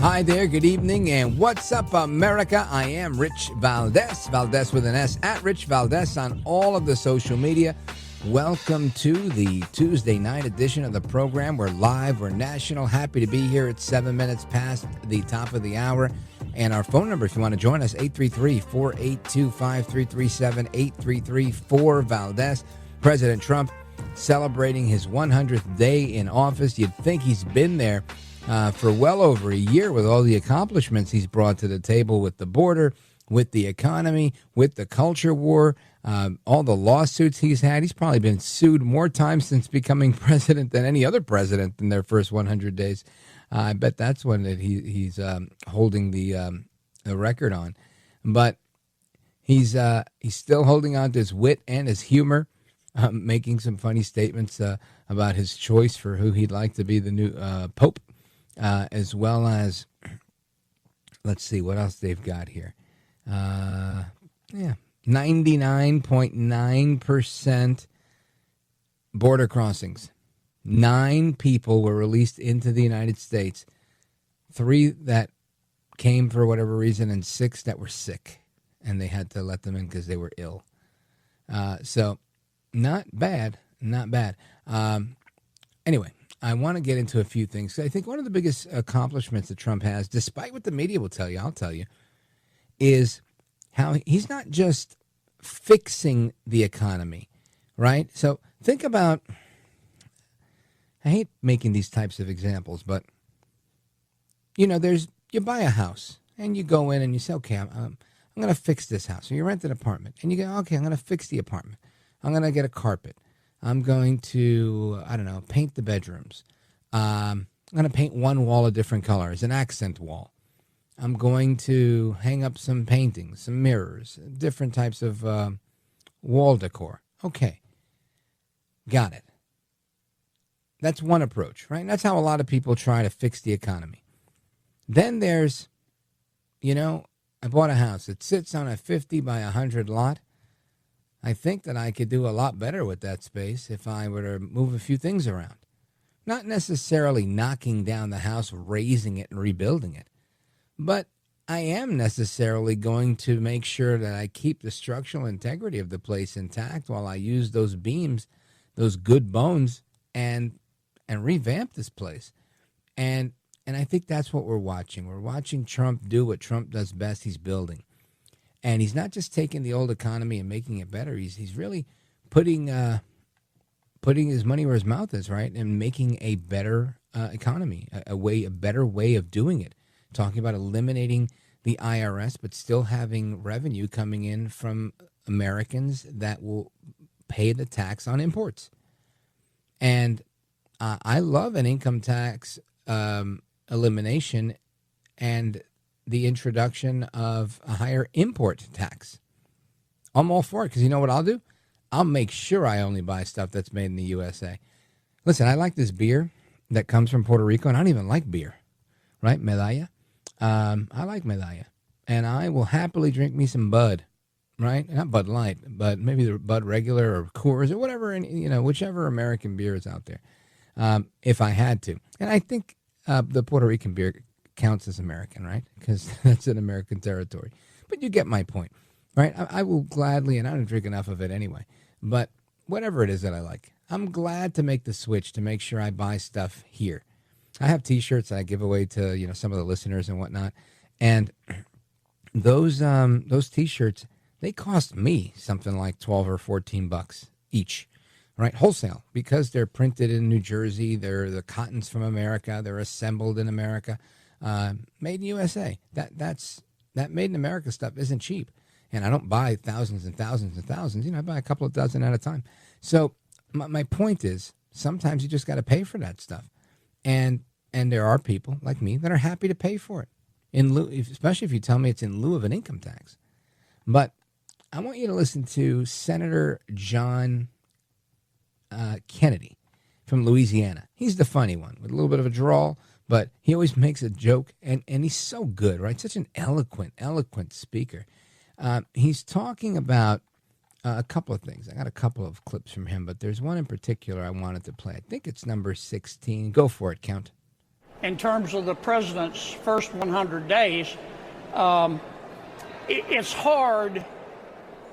Hi there, good evening, and what's up, America? I am Rich Valdez, Valdez with an S, at Rich Valdez on all of the social media. Welcome to the Tuesday night edition of the program. We're live, we're national. Happy to be here. It's 7 minutes past the top of the hour. And our phone number, if you want to join us, 833-482-5337, 833-4-Valdez. President Trump celebrating his 100th day in office. You'd think he's been there for well over a year with all the accomplishments he's brought to the table with the border, with the economy, with the culture war, all the lawsuits he's had. He's probably been sued more times since becoming president than any other president in their first 100 days. I bet that's one that he's holding the record on. But he's still holding on to his wit and his humor, making some funny statements about his choice for who he'd like to be the new pope. As well as, let's see what else they've got here. 99.9% border crossings. 9 people were released into the United States. 3 that came for whatever reason, and 6 that were sick, and they had to let them in because they were ill. So, not bad, not bad. Anyway. I want to get into a few things. I think one of the biggest accomplishments that Trump has, despite what the media will tell you, I'll tell you, is how he's not just fixing the economy, right? So think about, I hate making these types of examples, but, you know, you buy a house and you go in and you say, okay, I'm going to fix this house. So you rent an apartment and you go, okay, I'm going to fix the apartment. I'm going to get a carpet. I'm going to, paint the bedrooms. I'm going to paint one wall a different color as an accent wall. I'm going to hang up some paintings, some mirrors, different types of wall decor. Okay. Got it. That's one approach, right? And that's how a lot of people try to fix the economy. Then there's, I bought a house. It sits on a 50 by 100 lot. I think that I could do a lot better with that space if I were to move a few things around. Not necessarily knocking down the house, raising it, and rebuilding it. But I am necessarily going to make sure that I keep the structural integrity of the place intact while I use those beams, those good bones, and revamp this place. And I think that's what we're watching. We're watching Trump do what Trump does best. He's building. And he's not just taking the old economy and making it better. He's really putting his money where his mouth is, right? And making a better economy, a better way of doing it. Talking about eliminating the IRS, but still having revenue coming in from Americans that will pay the tax on imports. And I love an income tax elimination and the introduction of a higher import tax. I'm all for it because you know what I'll do? I'll make sure I only buy stuff that's made in the USA. Listen, I like this beer that comes from Puerto Rico, and I don't even like beer, right? Medalla. I like Medalla, and I will happily drink me some Bud, right? Not Bud Light, but maybe the Bud Regular or Coors or whatever, whichever American beer is out there, if I had to. And I think the Puerto Rican beer counts as American, right? Because that's an American territory. But you get my point, right? I will gladly, and I don't drink enough of it anyway, but whatever it is that I like, I'm glad to make the switch to make sure I buy stuff here. I have T-shirts that I give away to some of the listeners and whatnot, and those T-shirts, they cost me something like $12 or $14 each, right? Wholesale, because they're printed in New Jersey. They're the cottons from America. They're assembled in America. Made in USA. That made in America stuff isn't cheap. And I don't buy thousands and thousands and thousands. I buy a couple of dozen at a time. So my point is, sometimes you just got to pay for that stuff. And there are people like me that are happy to pay for it, in lieu, especially if you tell me it's in lieu of an income tax. But I want you to listen to Senator John Kennedy from Louisiana. He's the funny one with a little bit of a drawl, but he always makes a joke, and he's so good, right? Such an eloquent speaker. He's talking about a couple of things. I got a couple of clips from him, but there's one in particular I wanted to play. I think it's number 16. Go for it, Count. In terms of the president's first 100 days, it's hard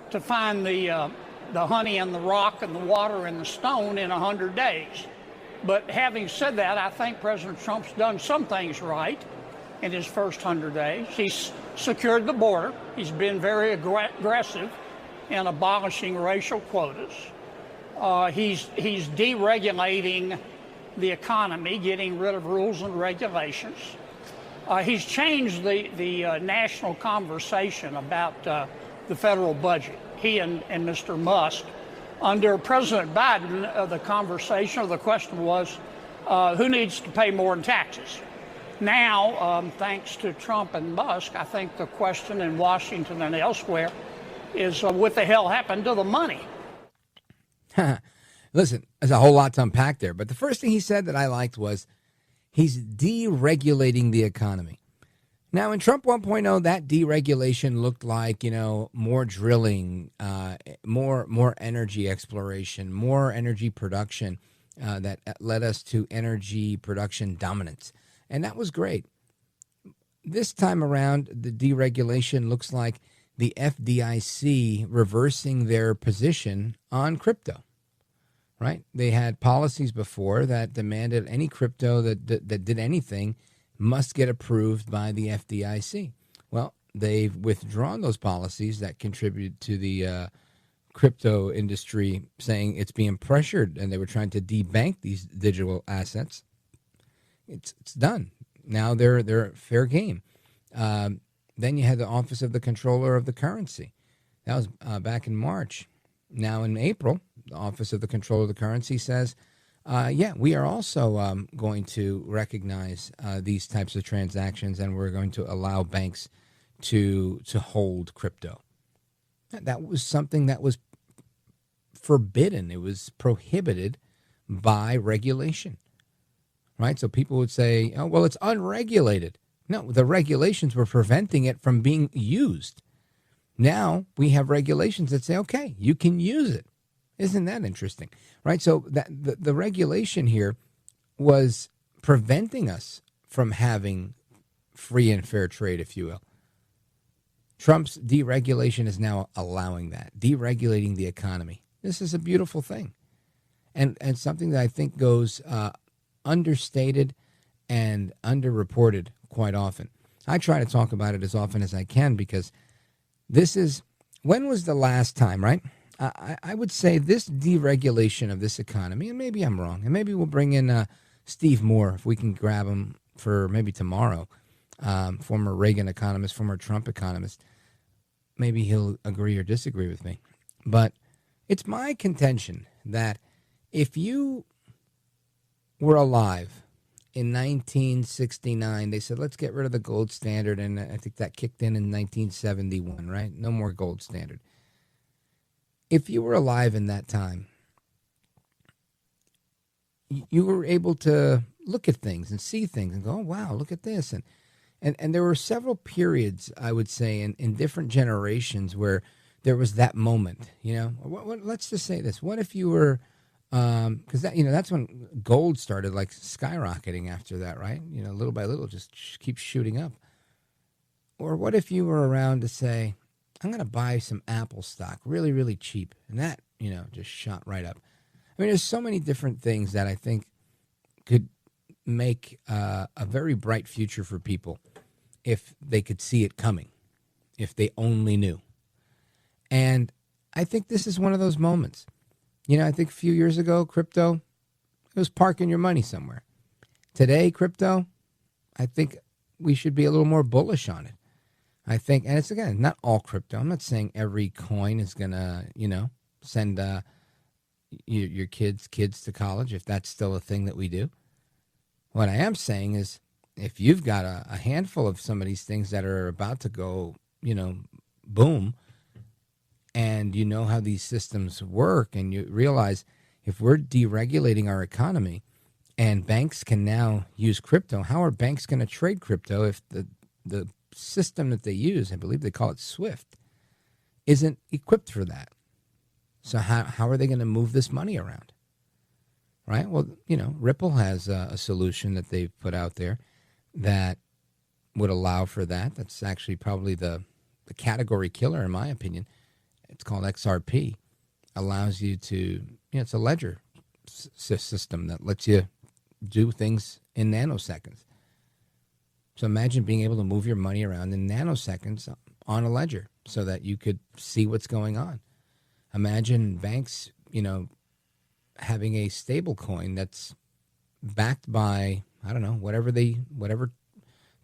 to find the honey and the rock and the water and the stone in 100 days. But having said that, I think President Trump's done some things right in his first 100 days. He's secured the border. He's been very aggressive in abolishing racial quotas. He's deregulating the economy, getting rid of rules and regulations. He's changed the national conversation about the federal budget. He and Mr. Musk. Under President Biden, the conversation or the question was, who needs to pay more in taxes? Now, thanks to Trump and Musk, I think the question in Washington and elsewhere is what the hell happened to the money? Listen, there's a whole lot to unpack there. But the first thing he said that I liked was he's deregulating the economy. Now, in Trump 1.0, that deregulation looked like, more drilling, more energy exploration, more energy production that led us to energy production dominance. And that was great. This time around, the deregulation looks like the FDIC reversing their position on crypto, right? They had policies before that demanded any crypto that did anything must get approved by the FDIC. Well, they've withdrawn those policies that contribute to the crypto industry, saying it's being pressured, and they were trying to debank these digital assets. It's done. Now they're fair game. Then you had the Office of the Comptroller of the Currency. That was back in March. Now in April, the Office of the Comptroller of the Currency says, we are also going to recognize these types of transactions, and we're going to allow banks to hold crypto. That was something that was forbidden. It was prohibited by regulation, right? So people would say, oh, well, it's unregulated. No, the regulations were preventing it from being used. Now we have regulations that say, okay, you can use it. Isn't that interesting, right? So that the regulation here was preventing us from having free and fair trade, if you will. Trump's deregulation is now allowing that, deregulating the economy. This is a beautiful thing, and something that I think goes understated and underreported quite often. I try to talk about it as often as I can because when was the last time, right? I would say this deregulation of this economy, and maybe I'm wrong, and maybe we'll bring in Steve Moore if we can grab him for maybe tomorrow, former Reagan economist, former Trump economist. Maybe he'll agree or disagree with me. But it's my contention that if you were alive in 1969, they said, let's get rid of the gold standard, and I think that kicked in 1971, right? No more gold standard. If you were alive in that time, you were able to look at things and see things and go, oh, wow, look at this. And there were several periods, I would say, in different generations where there was that moment, let's just say this. What if you were, because that's when gold started like skyrocketing after that, right? Little by little, just keeps shooting up. Or what if you were around to say, I'm going to buy some Apple stock really, really cheap. And that, just shot right up. I mean, there's so many different things that I think could make a very bright future for people if they could see it coming, if they only knew. And I think this is one of those moments. I think a few years ago, crypto, it was parking your money somewhere. Today, crypto, I think we should be a little more bullish on it. I think, and it's, again, not all crypto. I'm not saying every coin is going to, send your kids to college, if that's still a thing that we do. What I am saying is if you've got a handful of some of these things that are about to go, boom, and you know how these systems work, and you realize if we're deregulating our economy and banks can now use crypto, how are banks going to trade crypto if the system that they use, I believe they call it SWIFT, isn't equipped for that? So how are they going to move this money around? Right? Well, Ripple has a solution that they've put out there that would allow for that. That's actually probably the category killer, in my opinion. It's called XRP. Allows you to, it's a ledger system that lets you do things in nanoseconds. So imagine being able to move your money around in nanoseconds on a ledger so that you could see what's going on. Imagine banks, having a stable coin that's backed by, I don't know, whatever the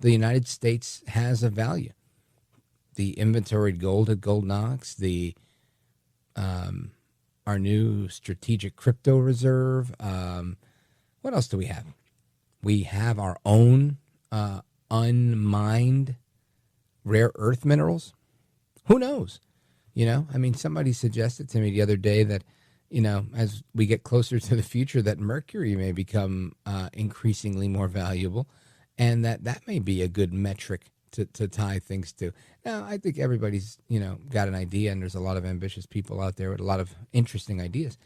United States has of value. The inventoried gold at Gold Knox, our new strategic crypto reserve. What else do we have? We have our own unmined rare earth minerals. Who knows? Somebody suggested to me the other day that, as we get closer to the future, that mercury may become increasingly more valuable, and that may be a good metric to tie things to. Now, I think everybody's, got an idea, and there's a lot of ambitious people out there with a lot of interesting ideas.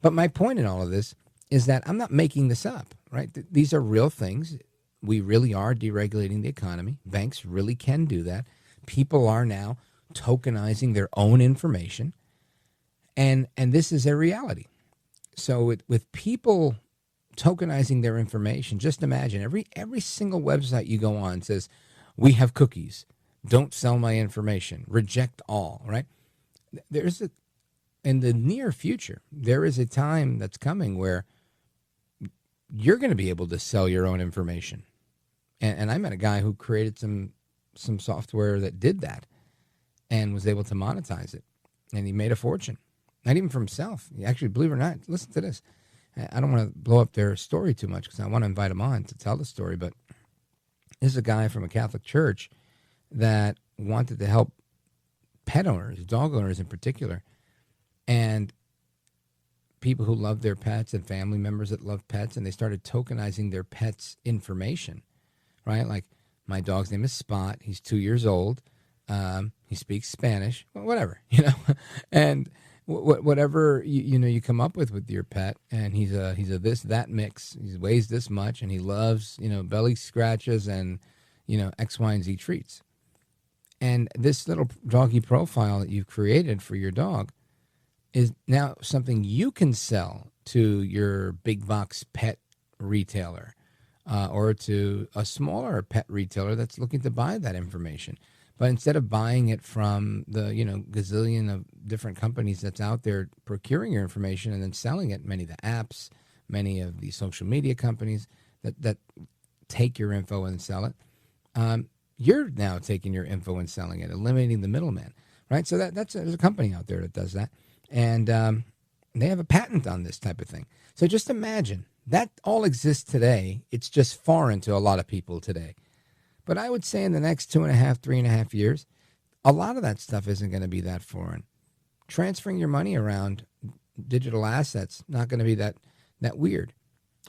But my point in all of this is that I'm not making this up, right? These are real things. We really are deregulating the economy. Banks really can do that. People are now tokenizing their own information, and this is a reality. So with people tokenizing their information, just imagine every single website you go on says, "We have cookies. Don't sell my information. Reject all," right? In the near future, there is a time that's coming where you're going to be able to sell your own information. And I met a guy who created some software that did that and was able to monetize it. And he made a fortune. Not even for himself. He actually, believe it or not, listen to this. I don't want to blow up their story too much because I want to invite him on to tell the story. But this is a guy from a Catholic church that wanted to help pet owners, dog owners in particular, and people who love their pets and family members that love pets, and they started tokenizing their pets' information, right? Like, my dog's name is Spot. He's 2 years old. He speaks Spanish, whatever, and whatever you come up with your pet, and he's a this that mix. He weighs this much, and he loves belly scratches and X, Y, and Z treats. And this little doggy profile that you've created for your dog is now something you can sell to your big box pet retailer or to a smaller pet retailer that's looking to buy that information. But instead of buying it from the gazillion of different companies that's out there procuring your information and then selling it, many of the apps, many of the social media companies that take your info and sell it, you're now taking your info and selling it, eliminating the middleman, right? So there's a company out there that does that, and they have a patent on this type of thing. So just imagine that all exists today. It's just foreign to a lot of people today. But I would say in the next 3.5 years, a lot of that stuff isn't going to be that foreign. Transferring your money around digital assets, not going to be that weird.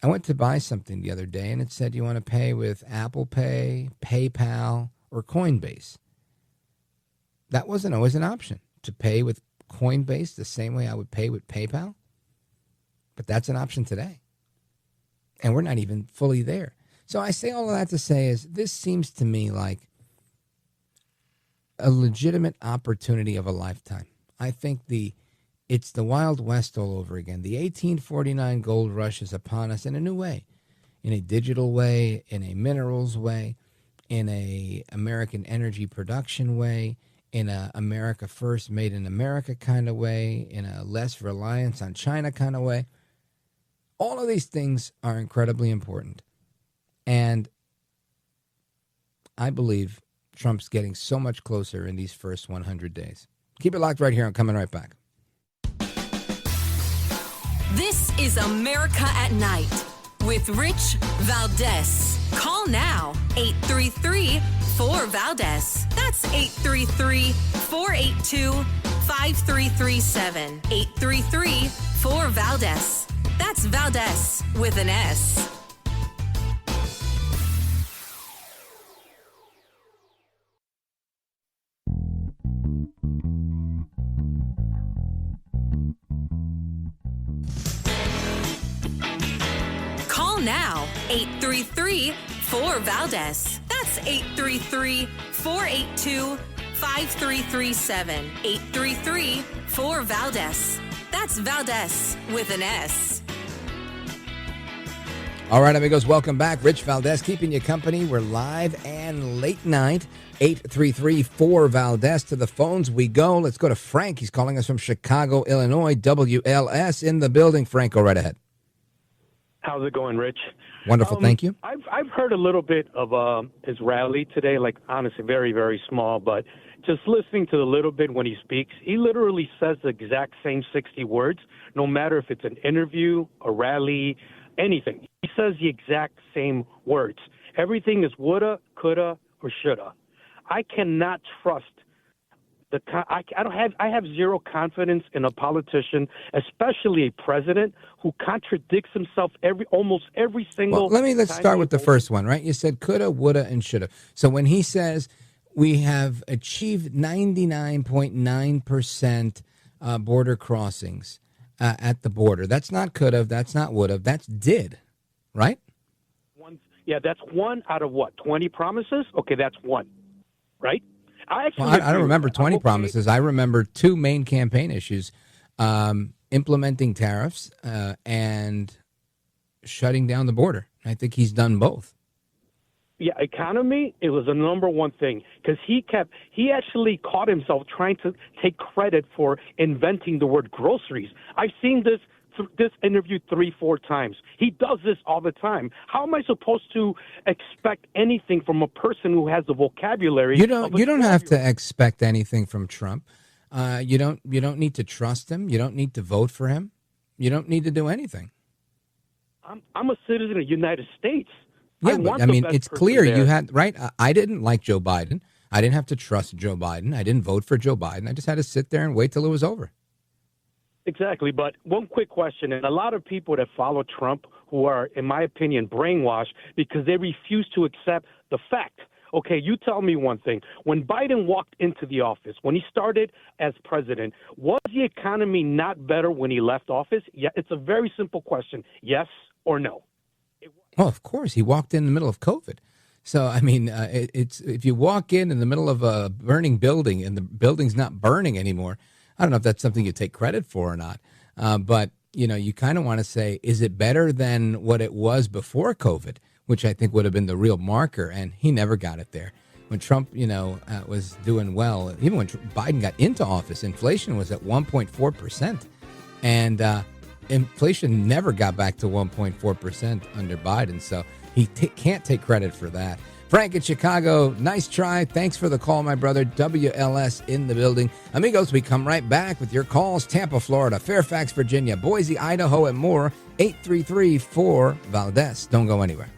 I went to buy something the other day, and it said you want to pay with Apple Pay, PayPal, or Coinbase. That wasn't always an option, to pay with Coinbase the same way I would pay with PayPal. But that's an option today. And we're not even fully there. So I say all of that to say is this seems to me like a legitimate opportunity of a lifetime. I think it's the Wild West all over again. The 1849 gold rush is upon us in a new way, in a digital way, in a minerals way, in a American energy production way, in a America First, Made in America kind of way, in a less reliance on China kind of way. All of these things are incredibly important. And I believe Trump's getting so much closer in these first 100 days. Keep it locked right here. I'm coming right back. This is America at Night with Rich Valdez. Call now, 833-4-VALDEZ. That's 833-482-5790. 833-4-5337. 833-4-VALDEZ. That's Valdez with an S. Call now, 833-4-VALDEZ. That's 833-482-5337. 833-4-VALDEZ. That's Valdez with an S. All right, amigos, welcome back. Rich Valdez keeping you company. We're live and late night. 833-4-VALDEZ. To the phones we go. Let's go to Frank. He's calling us from Chicago, Illinois. WLS in the building. Frank, go right ahead. How's it going, Rich? Wonderful, thank you. I've heard a little bit of his rally today, like honestly very, very small, but just listening to a little bit when he speaks, he literally says the exact same 60 words, no matter if it's an interview, a rally, anything. He says the exact same words. Everything is woulda, coulda, or shoulda. I cannot trust I have zero confidence in a politician, especially a president who contradicts himself almost every single. Well, let's start with the first one, right? You said coulda, woulda, and shoulda. So when he says we have achieved 99.9% border crossings at the border, that's not coulda, that's not woulda, that's did, right? That's one out of what, 20 promises? Okay, that's one, right? I don't remember 20 promises. I remember two main campaign issues, implementing tariffs and shutting down the border. I think he's done both. Yeah, economy, it was the number one thing because he actually caught himself trying to take credit for inventing the word groceries. I've seen this interview 3-4 times. He does this all the time. How am I supposed to expect anything from a person who has the vocabulary? You don't have to expect anything from Trump. You don't need to trust him. You don't need to vote for him. You don't need to do anything. I'm a citizen of the United States. Yeah, but, it's clear you had, right? I didn't like Joe Biden. I didn't have to trust Joe Biden. I didn't vote for Joe Biden. I just had to sit there and wait till it was over. Exactly. But one quick question, and a lot of people that follow Trump who are, in my opinion, brainwashed because they refuse to accept the fact. Okay, you tell me one thing. When Biden walked into the office, when he started as president, was the economy not better when he left office? Yeah, it's a very simple question. Yes or no? Well, of course. He walked in the middle of COVID. So, it's if you walk in the middle of a burning building and the building's not burning anymore, I don't know if that's something you take credit for or not, but, you kind of want to say, is it better than what it was before COVID, which I think would have been the real marker, and he never got it there. When Trump, was doing well, even when Biden got into office, inflation was at 1.4%, and inflation never got back to 1.4% under Biden, so he can't take credit for that. Frank in Chicago, nice try. Thanks for the call, my brother. WLS in the building. Amigos, we come right back with your calls. Tampa, Florida, Fairfax, Virginia, Boise, Idaho, and more. 833-4-VALDEZ. Don't go anywhere.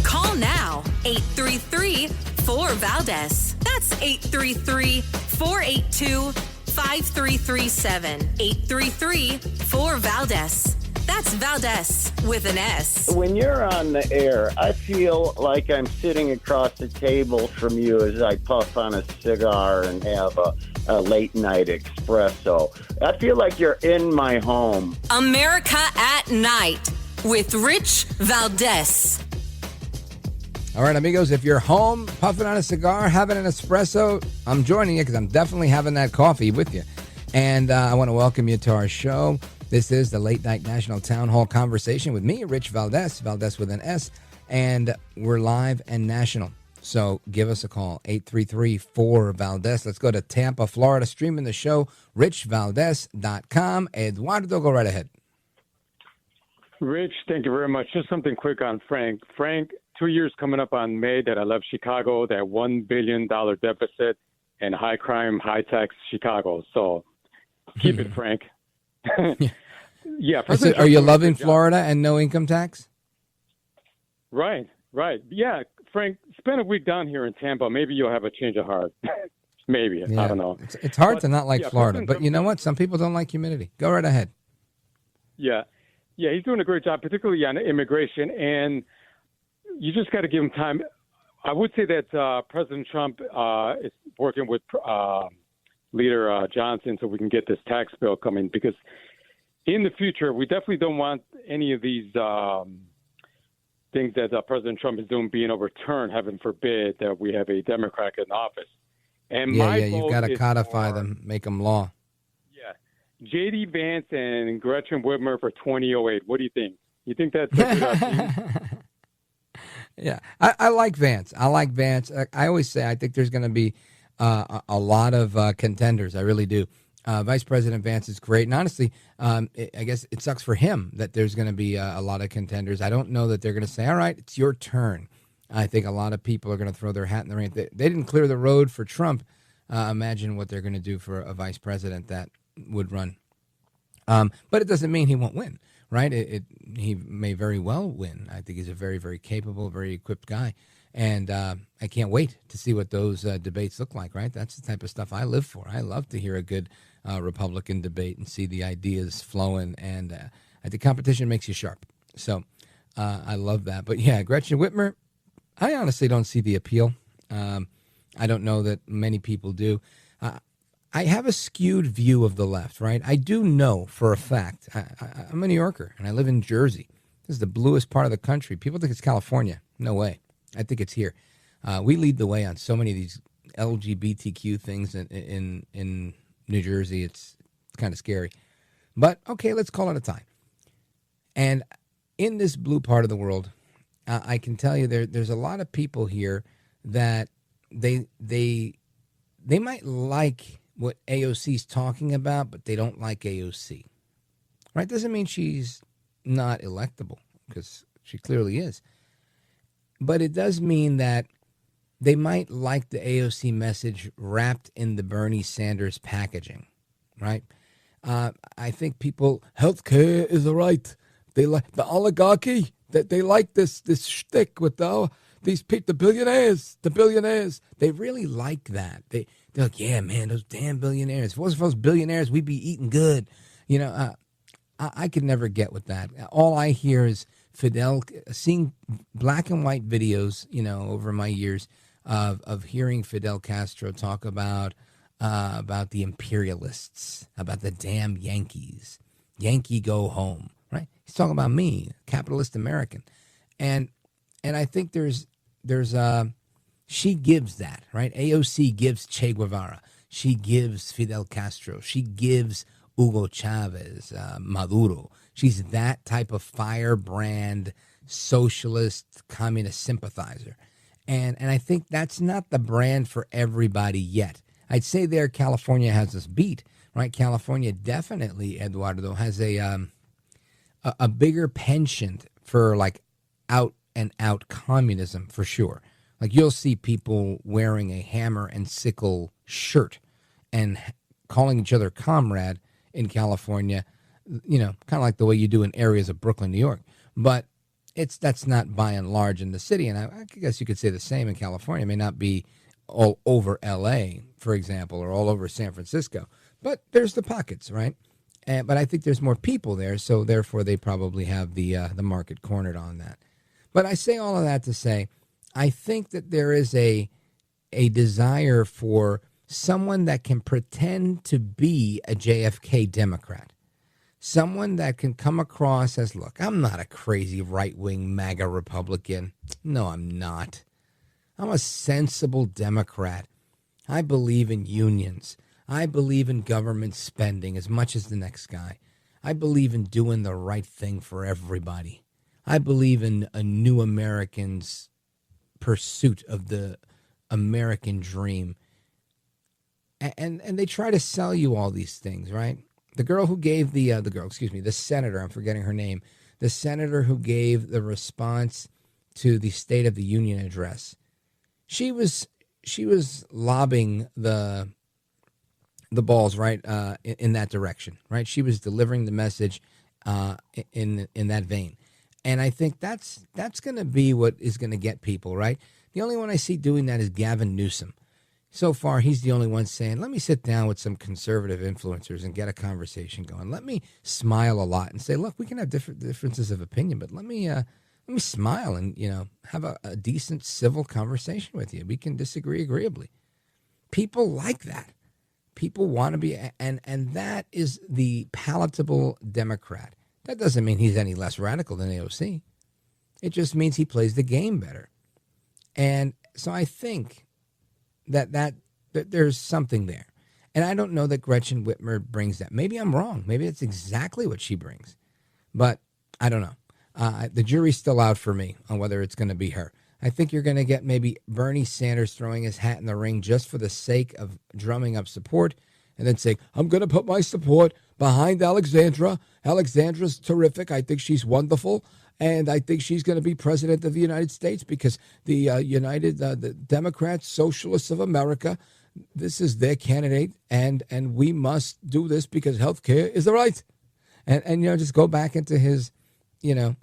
Call now, 833-4-VALDEZ. That's 833-482-5337. 833-4-VALDEZ. That's Valdez with an S. When you're on the air, I feel like I'm sitting across the table from you as I puff on a cigar and have a late night espresso. I feel like you're in my home. America at Night with Rich Valdez. All right, amigos, if you're home, puffing on a cigar, having an espresso, I'm joining you because I'm definitely having that coffee with you. And I want to welcome you to our show. This is the Late Night National Town Hall Conversation with me, Rich Valdez, Valdez with an S, and we're live and national. So give us a call, 833-4-VALDEZ. Let's go to Tampa, Florida, streaming the show, richvaldez.com. Eduardo, go right ahead. Rich, thank you very much. Just something quick on Frank. Frank, 2 years coming up on May that I left Chicago, that $1 billion deficit and high crime, high tax Chicago. So keep it, Frank. Yeah. Are you loving Florida and no income tax? Right. Yeah, Frank, spend a week down here in Tampa. Maybe you'll have a change of heart. Maybe. Yeah. I don't know. It's hard to not like Florida. But you know what? Some people don't like humidity. Go right ahead. Yeah, he's doing a great job, particularly on immigration. And you just got to give him time. I would say that President Trump is working with Leader Johnson so we can get this tax bill coming, because in the future, we definitely don't want any of these things that President Trump is doing being overturned, heaven forbid that we have a Democrat in office. And you've got to codify them, make them law. Yeah. J.D. Vance and Gretchen Whitmer for 2008. What do you think? You think that's a good idea? Yeah, I like Vance. I always say I think there's going to be a lot of contenders. I really do. Vice President Vance is great. And honestly, I guess it sucks for him that there's going to be a lot of contenders. I don't know that they're going to say, all right, it's your turn. I think a lot of people are going to throw their hat in the ring. They didn't clear the road for Trump. Imagine what they're going to do for a vice president that would run. But it doesn't mean he won't win, right? He may very well win. I think he's a very, very capable, very equipped guy. And I can't wait to see what those debates look like, right? That's the type of stuff I live for. I love to hear a good Republican debate and see the ideas flowing. And I think competition makes you sharp. So I love that. But, yeah, Gretchen Whitmer, I honestly don't see the appeal. I don't know that many people do. I have a skewed view of the left, right? I do know for a fact. I'm a New Yorker, and I live in Jersey. This is the bluest part of the country. People think it's California. No way. I think it's here. We lead the way on so many of these LGBTQ things in New Jersey. It's kind of scary. But, okay, let's call it a tie. And in this blue part of the world, I can tell you there's a lot of people here that they might like what AOC's talking about, but they don't like AOC. Right? Doesn't mean she's not electable, because she clearly is. But it does mean that they might like the AOC message wrapped in the Bernie Sanders packaging, right? I think people, healthcare is a right. They like the oligarchy. They like this shtick with the billionaires. They really like that. They're like, yeah, man, those damn billionaires. If it wasn't for those billionaires, we'd be eating good. You know, I could never get with that. All I hear is Fidel, seeing black and white videos, you know, over my years of hearing Fidel Castro talk about the imperialists, about the damn Yankees. Yankee go home, right? He's talking about me, capitalist American. And I think there's she gives that, right? AOC gives Che Guevara. She gives Fidel Castro. She gives Hugo Chavez, Maduro. She's that type of firebrand socialist communist sympathizer. And I think that's not the brand for everybody yet. I'd say there California has this beat, right? California definitely, Eduardo, has a bigger penchant for like out and out communism for sure. Like you'll see people wearing a hammer and sickle shirt and calling each other comrade in California, you know, kind of like the way you do in areas of Brooklyn, New York. But that's not by and large in the city. And I guess you could say the same in California. It may not be all over L.A., for example, or all over San Francisco. But there's the pockets, right? But I think there's more people there, so therefore they probably have the market cornered on that. But I say all of that to say, I think that there is a desire for someone that can pretend to be a JFK Democrat. Someone that can come across as, look, I'm not a crazy right-wing MAGA Republican. No, I'm not. I'm a sensible Democrat. I believe in unions. I believe in government spending as much as the next guy. I believe in doing the right thing for everybody. I believe in a new Americans pursuit of the American dream. And they try to sell you all these things, right? The girl who gave the senator, I'm forgetting her name, the senator who gave the response to the State of the Union address, she was lobbing the balls right in that direction, right? She was delivering the message in that vein, and I think that's going to be what is going to get people, right? The only one I see doing that is Gavin Newsom. So far, he's the only one saying, let me sit down with some conservative influencers and get a conversation going. Let me smile a lot and say, look, we can have differences of opinion, but let me smile and, have a decent civil conversation with you. We can disagree agreeably. People like that. People want to be, and that is the palatable Democrat. That doesn't mean he's any less radical than AOC. It just means he plays the game better. And so I think that there's something there. And I don't know that Gretchen Whitmer brings that. Maybe I'm wrong. Maybe that's exactly what she brings. But I don't know. The jury's still out for me on whether it's going to be her. I think you're going to get maybe Bernie Sanders throwing his hat in the ring just for the sake of drumming up support and then saying, I'm going to put my support behind Alexandra. Alexandra's terrific. I think she's wonderful. And I think she's going to be president of the United States because the the Democrats, Socialists of America, this is their candidate. And we must do this because health care is the right. And just go back into his,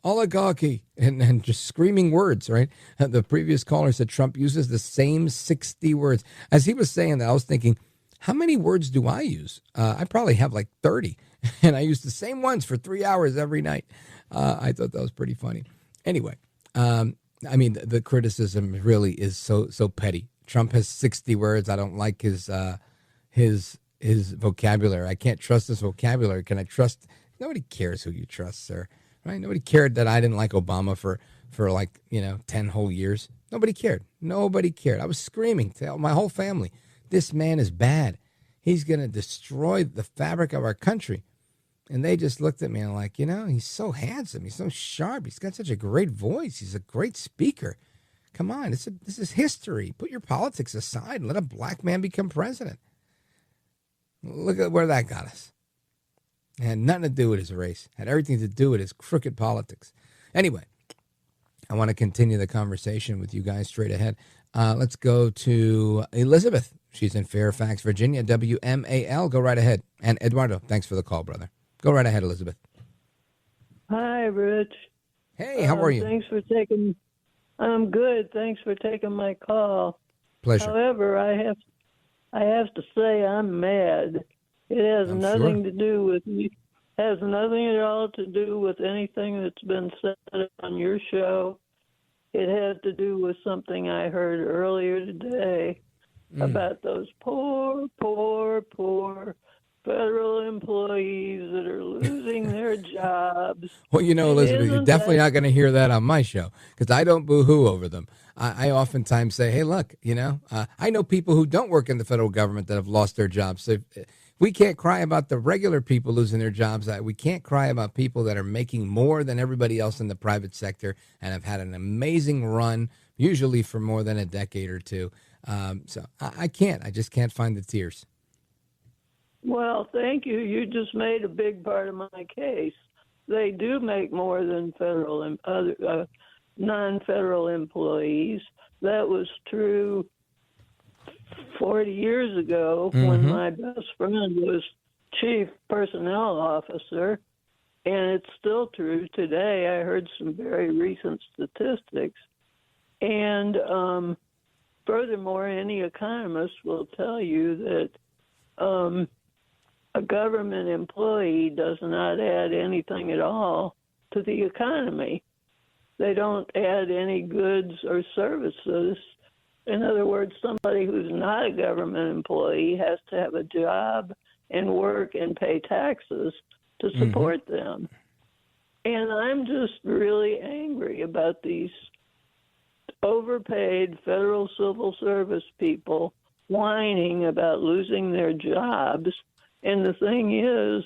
oligarchy and just screaming words, right? The previous caller said Trump uses the same 60 words. As he was saying that, I was thinking, how many words do I use? I probably have like 30. And I use the same ones for 3 hours every night. I thought that was pretty funny. Anyway, the criticism really is so petty. Trump has 60 words. I don't like his vocabulary. I can't trust his vocabulary. Can I trust? Nobody cares who you trust, sir. Right? Nobody cared that I didn't like Obama for 10 whole years. Nobody cared. Nobody cared. I was screaming to my whole family, this man is bad. He's going to destroy the fabric of our country. And they just looked at me and like, he's so handsome. He's so sharp. He's got such a great voice. He's a great speaker. Come on, this is history. Put your politics aside and let a black man become president. Look at where that got us. It had nothing to do with his race. It had everything to do with his crooked politics. Anyway, I want to continue the conversation with you guys straight ahead. Let's go to Elizabeth. She's in Fairfax, Virginia, WMAL. Go right ahead. And Eduardo, thanks for the call, brother. Go right ahead, Elizabeth. Hi, Rich. Hey, how are you? I'm good. Thanks for taking my call. Pleasure. However, I have to say I'm mad. It has nothing to do with me. Has nothing at all to do with anything that's been said on your show. It has to do with something I heard earlier today about those poor federal employees that are losing their jobs. Well, Elizabeth, you're definitely not going to hear that on my show because I don't boo-hoo over them. I oftentimes say, hey, look, I know people who don't work in the federal government that have lost their jobs. So we can't cry about the regular people losing their jobs. We can't cry about people that are making more than everybody else in the private sector and have had an amazing run, usually for more than a decade or two. So I can't. I just can't find the tears. Well, thank you. You just made a big part of my case. They do make more than federal and other non-federal employees. That was true 40 years ago when my best friend was chief personnel officer, and it's still true today. I heard some very recent statistics. And furthermore, any economist will tell you that a government employee does not add anything at all to the economy. They don't add any goods or services. In other words, somebody who's not a government employee has to have a job and work and pay taxes to support them. And I'm just really angry about these overpaid federal civil service people whining about losing their jobs. And the thing is,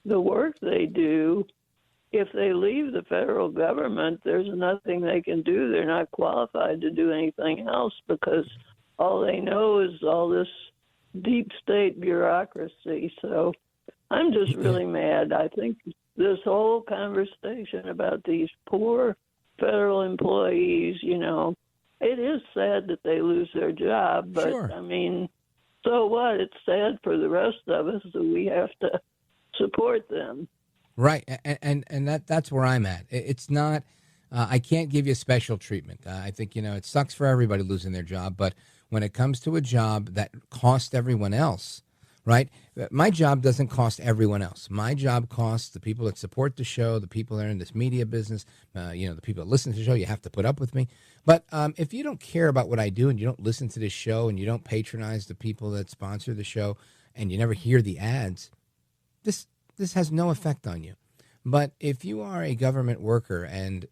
the work they do if they leave the federal government, there's nothing they can do. They're not qualified to do anything else because all they know is all this deep state bureaucracy. So I'm just really mad. I think this whole conversation about these poor federal employees, you know, it is sad that they lose their job, but Sure. I mean, so what? It's sad for the rest of us that we have to support them. Right, and that's where I'm at. It's not. I can't give you special treatment. I think it sucks for everybody losing their job, but when it comes to a job that costs everyone else, right? My job doesn't cost everyone else. My job costs the people that support the show, the people that are in this media business, the people that listen to the show. You have to put up with me. But if you don't care about what I do and you don't listen to this show and you don't patronize the people that sponsor the show and you never hear the ads, this has no effect on you. But if you are a government worker and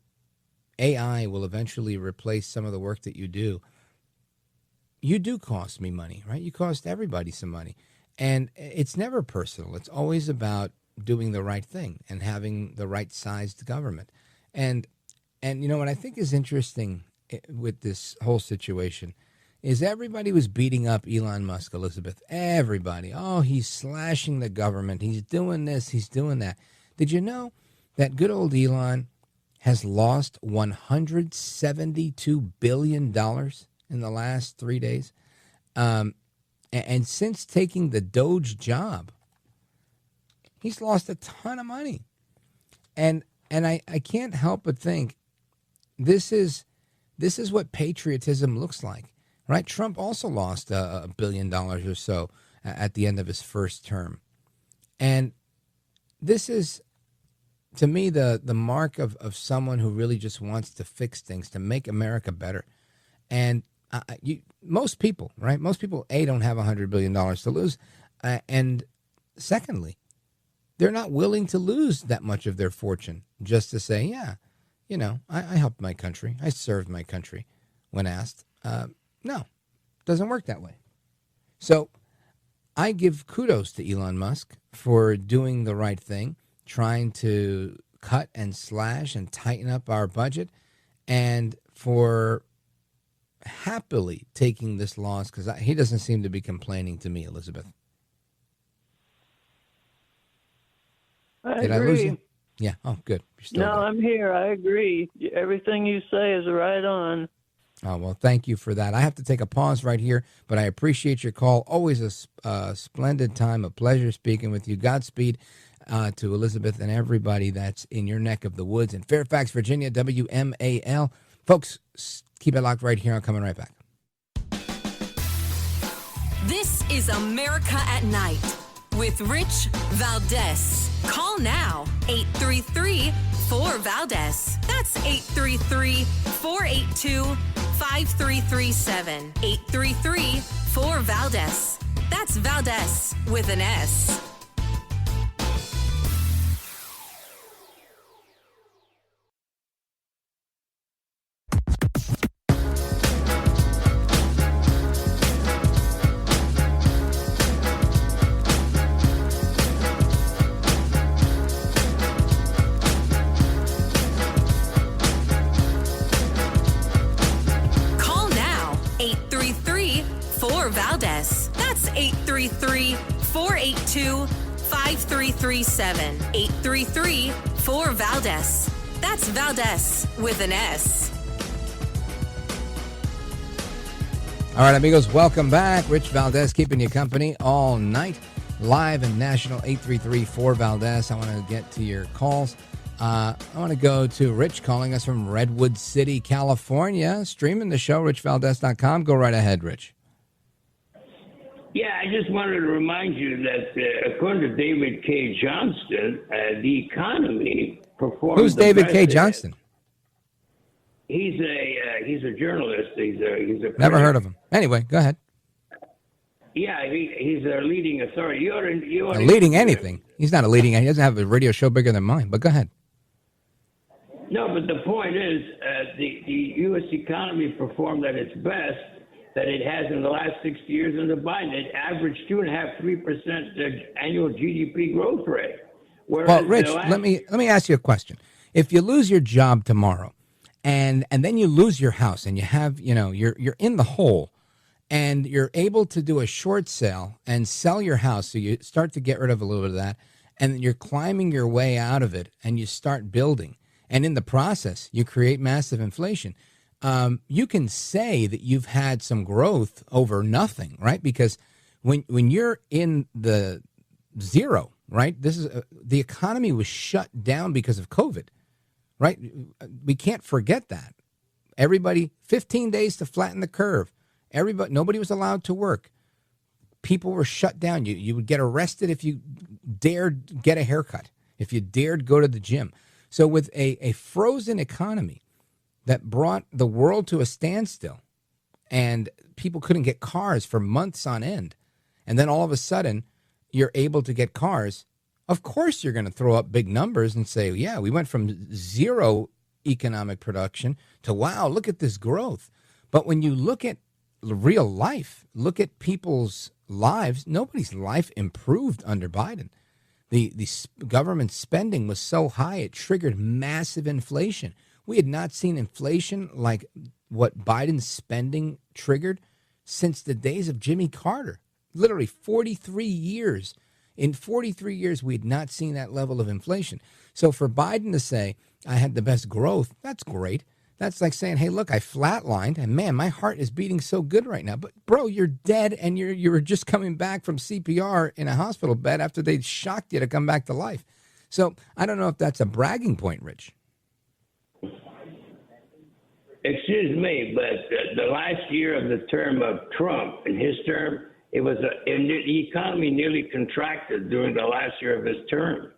AI will eventually replace some of the work that you do cost me money, right? You cost everybody some money. And it's never personal. It's always about doing the right thing and having the right sized government. And what I think is interesting with this whole situation is everybody was beating up Elon Musk, Elizabeth. Everybody. Oh, he's slashing the government. He's doing this. He's doing that. Did you know that good old Elon has lost $172 billion in the last 3 days? And since taking the Doge job, he's lost a ton of money. And I can't help but think this is what patriotism looks like. Right? Trump also lost $1 billion or so at the end of his first term. And this is, to me, the mark of someone who really just wants to fix things, to make America better. And most people, right? Most people, A, don't have $100 billion to lose. And secondly, they're not willing to lose that much of their fortune just to say, yeah, I helped my country. I served my country when asked. No, doesn't work that way. So I give kudos to Elon Musk for doing the right thing, trying to cut and slash and tighten up our budget, and for happily taking this loss, because he doesn't seem to be complaining to me, Elizabeth. Did I lose you? Yeah. Oh, good. You're still there. I'm here. I agree. Everything you say is right on. Oh, well, thank you for that. I have to take a pause right here, but I appreciate your call. Always a splendid time, a pleasure speaking with you. Godspeed to Elizabeth and everybody that's in your neck of the woods in Fairfax, Virginia, WMAL. Folks, keep it locked right here. I'm coming right back. This is America at Night with Rich Valdez. Call now, 833-4-VALDEZ. That's 833-482-5337. 833-4-VALDEZ. That's Valdez with an S. Valdez. That's 833-482-5337. 833-4-VALDEZ. That's Valdez with an S. All right, amigos, welcome back. Rich Valdez keeping you company all night. Live and national, 833-4-VALDEZ. I want to get to your calls. I want to go to Rich calling us from Redwood City, California. Streaming the show, richvaldez.com. Go right ahead, Rich. Yeah, I just wanted to remind you that according to David K. Johnston, the economy performed. Who's David K. Johnston? He's a journalist. He's a Never heard of him. Anyway, go ahead. Yeah, he's a leading authority. You ought to leading anything. He's not a leading. He doesn't have a radio show bigger than mine. But go ahead. No, but the point is, the U.S. economy performed at its best that it has in the last 60 years under Biden. It averaged 2.5%, 3% annual GDP growth rate. Well, Rich, let me ask you a question. If you lose your job tomorrow, and then you lose your house, and you have, you're in the hole, and you're able to do a short sale and sell your house, so you start to get rid of a little bit of that, and you're climbing your way out of it, and you start building, and in the process, you create massive inflation. You can say that you've had some growth over nothing, right? Because when you're in the zero, right? The economy was shut down because of COVID, right? We can't forget that. Everybody, 15 days to flatten the curve. Nobody was allowed to work. People were shut down. You would get arrested if you dared get a haircut, if you dared go to the gym. So with a frozen economy that brought the world to a standstill, and people couldn't get cars for months on end, and then all of a sudden you're able to get cars, of course you're going to throw up big numbers and say, yeah, we went from zero economic production to, wow, look at this growth. But when you look at real life, look at people's lives, nobody's life improved under Biden. The government spending was so high, it triggered massive inflation. We had not seen inflation like what Biden's spending triggered since the days of Jimmy Carter. Literally 43 years. In 43 years, we had not seen that level of inflation. So for Biden to say, I had the best growth, that's great. That's like saying, hey, look, I flatlined, and man, my heart is beating so good right now. But bro, you're dead, and you were just coming back from CPR in a hospital bed after they shocked you to come back to life. So I don't know if that's a bragging point, Rich. Excuse me, but the last year of the term of Trump, in his term, the economy nearly contracted during the last year of his term.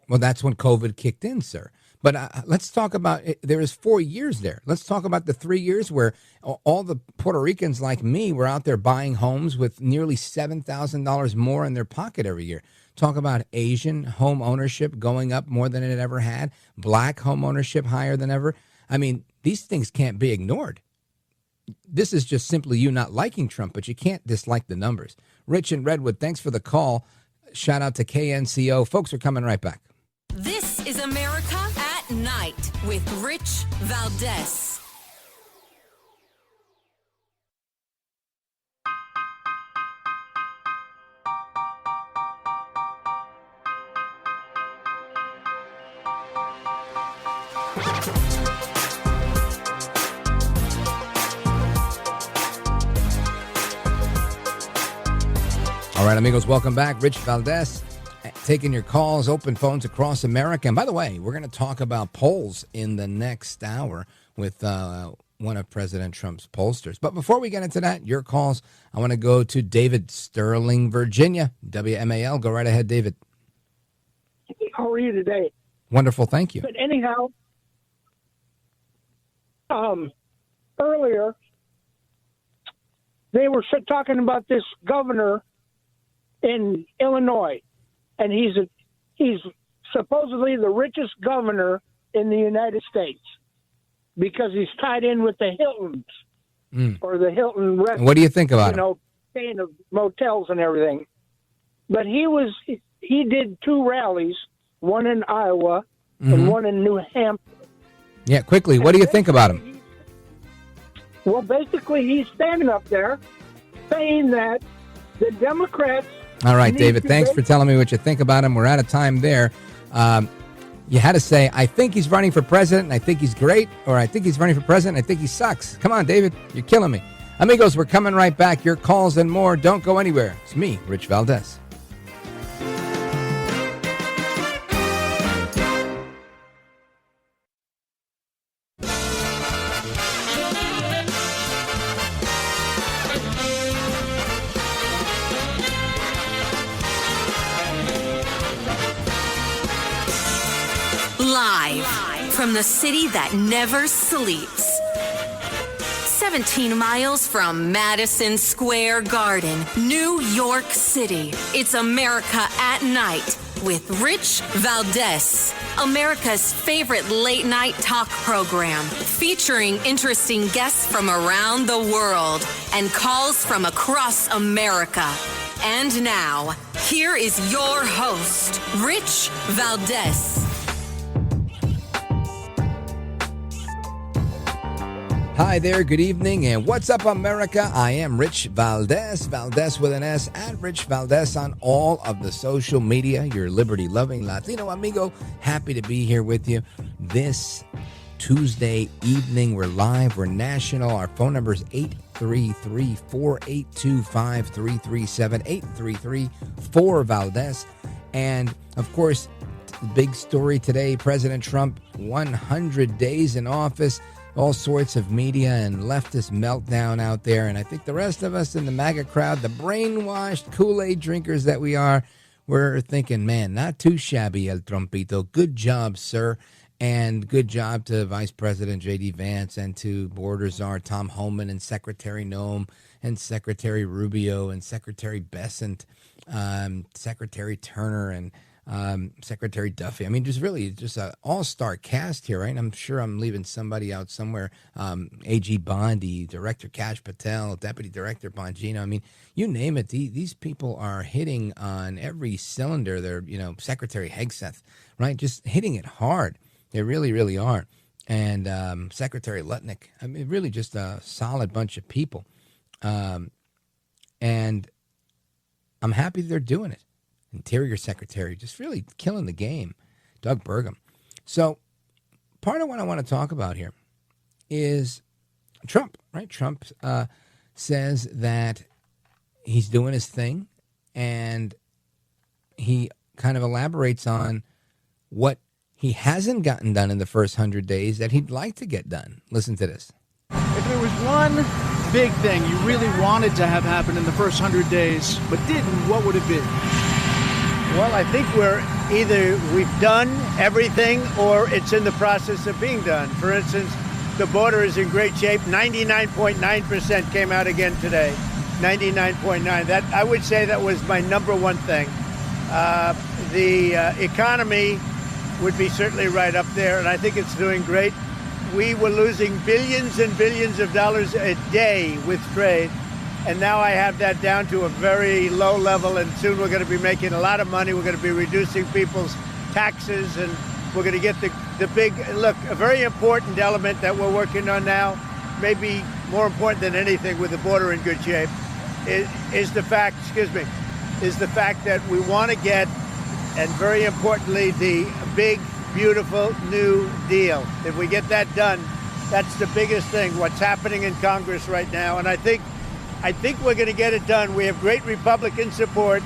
Well, that's when COVID kicked in, sir. But let's talk about it. There is 4 years there. Let's talk about the 3 years where all the Puerto Ricans like me were out there buying homes with nearly $7,000 more in their pocket every year. Talk about Asian home ownership going up more than it ever had. Black home ownership higher than ever. I mean, these things can't be ignored. This is just simply you not liking Trump, but you can't dislike the numbers. Rich in Redwood, thanks for the call. Shout out to KNCO. Folks are coming right back. This is America at Night with Rich Valdez. All right, amigos, welcome back. Rich Valdez, taking your calls, open phones across America. And by the way, we're going to talk about polls in the next hour with one of President Trump's pollsters. But before we get into that, your calls, I want to go to David, Sterling, Virginia, WMAL. Go right ahead, David. How are you today? Wonderful, thank you. But anyhow, earlier, they were talking about this governor in Illinois, and he's supposedly the richest governor in the United States because he's tied in with the Hiltons or the Hilton restaurant. What do you think about him? Chain of motels and everything. But he did 2 rallies, one in Iowa and one in New Hampshire. Yeah, quickly, what do you think about him? Well, basically, he's standing up there saying that the Democrats. All right, David, thanks for telling me what you think about him. We're out of time there. You had to say, I think he's running for president, and I think he's great, or I think he's running for president, and I think he sucks. Come on, David, you're killing me. Amigos, we're coming right back. Your calls and more. Don't go anywhere. It's me, Rich Valdez. Live from the city that never sleeps. 17 miles from Madison Square Garden, New York City. It's America at Night with Rich Valdez. America's favorite late night talk program featuring interesting guests from around the world and calls from across America. And now, Here is your host, Rich Valdez. Hi there, good evening, and what's up, America? I am Rich Valdez, Valdez with an S, at Rich Valdez on all of the social media. Your liberty-loving Latino amigo, happy to be here with you this Tuesday evening. We're live, we're national. Our phone number is 833-482-5337, 833-4-Valdez. And, of course, the big story today, President Trump, 100 days in office. All sorts of media and leftist meltdown out there. And I think the rest of us in the MAGA crowd, the brainwashed Kool-Aid drinkers that we are, we're thinking, man, not too shabby, El Trumpito. Good job, sir. And good job to Vice President J.D. Vance and to Border Czar Tom Homan and Secretary Noem and Secretary Rubio and Secretary Bessent, Secretary Turner and Secretary Duffy. I mean, just an all-star cast here, right? I'm sure I'm leaving somebody out somewhere. A.G. Bondi, Director Kash Patel, Deputy Director Bongino. I mean, you name it. These people are hitting on every cylinder. They're, Secretary Hegseth, right? Just hitting it hard. They really, really are. And Secretary Lutnick. I mean, really just a solid bunch of people. And I'm happy they're doing it. Interior Secretary, just really killing the game, Doug Burgum. So part of what I want to talk about here is Trump, right? Trump says that he's doing his thing, and he kind of elaborates on what he hasn't gotten done in the first 100 days that he'd like to get done. Listen to this. If there was one big thing you really wanted to have happen in the first 100 days but didn't, what would it be? Well, I think we've done everything or it's in the process of being done. For instance, the border is in great shape. 99.9% came out again today. 99.9. That I would say that was my number one thing. The economy would be certainly right up there, and I think it's doing great. We were losing billions and billions of dollars a day with trade. And now I have that down to a very low level, and soon we're going to be making a lot of money. We're going to be reducing people's taxes, and we're going to get the big, look, a very important element that we're working on now, maybe more important than anything with the border in good shape, is the fact that we want to get, and very importantly, the big, beautiful New Deal. If we get that done, that's the biggest thing, what's happening in Congress right now. And I think we're going to get it done. We have great Republican support.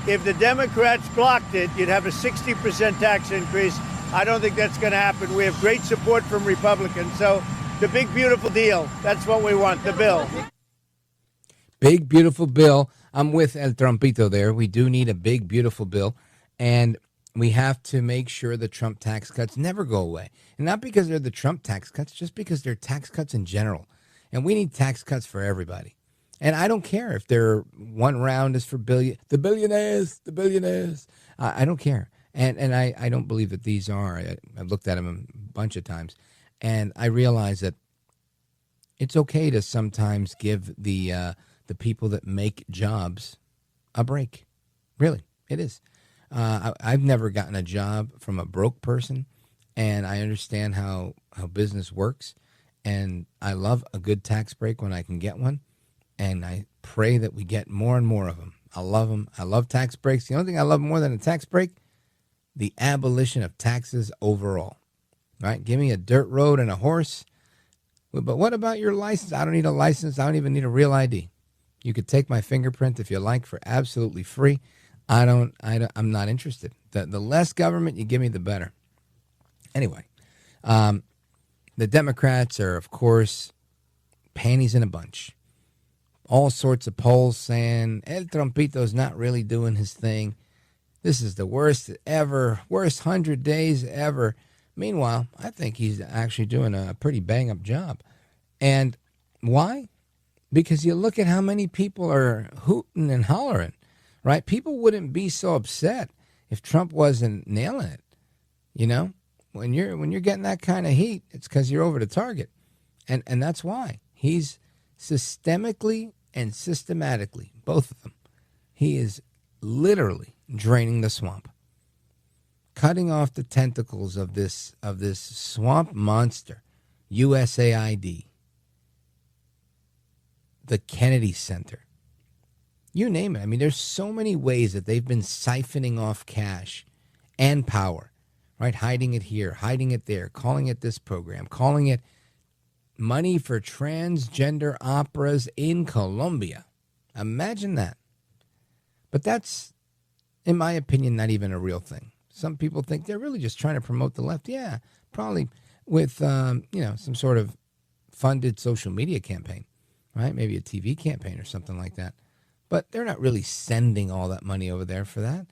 If the Democrats blocked it, you'd have a 60% tax increase. I don't think that's going to happen. We have great support from Republicans. So the big, beautiful deal, that's what we want, the bill. Big, beautiful bill. I'm with El Trumpito there. We do need a big, beautiful bill. And we have to make sure the Trump tax cuts never go away. And not because they're the Trump tax cuts, just because they're tax cuts in general. And we need tax cuts for everybody. And I don't care if they're one round is for the billionaires. I don't care. And I don't believe that these are. I've looked at them a bunch of times. And I realize that it's okay to sometimes give the people that make jobs a break. Really, it is. I've never gotten a job from a broke person. And I understand how business works. And I love a good tax break when I can get one. And I pray that we get more and more of them. I love them. I love tax breaks. The only thing I love more than a tax break, the abolition of taxes overall. Right? Give me a dirt road and a horse. But what about your license? I don't need a license. I don't even need a real ID. You could take my fingerprint if you like for absolutely free. I'm not interested. The less government you give me, the better. Anyway, the Democrats are, of course, panties in a bunch. All sorts of polls saying El Trumpito's not really doing his thing. This is the worst 100 days ever. Meanwhile, I think he's actually doing a pretty bang-up job. And why? Because you look at how many people are hooting and hollering, right? People wouldn't be so upset if Trump wasn't nailing it. When you're getting that kind of heat, it's because you're over the target. And that's why. He's systemically and systematically, both of them, he is literally draining the swamp, cutting off the tentacles of this swamp monster, USAID, the Kennedy Center. You name it. I mean, there's so many ways that they've been siphoning off cash and power, right? Hiding it here, hiding it there, calling it this program, calling it money for transgender operas in Colombia. Imagine that. But that's, in my opinion, not even a real thing. Some people think they're really just trying to promote the left. Yeah, probably with, some sort of funded social media campaign, right? Maybe a TV campaign or something like that. But they're not really sending all that money over there for that.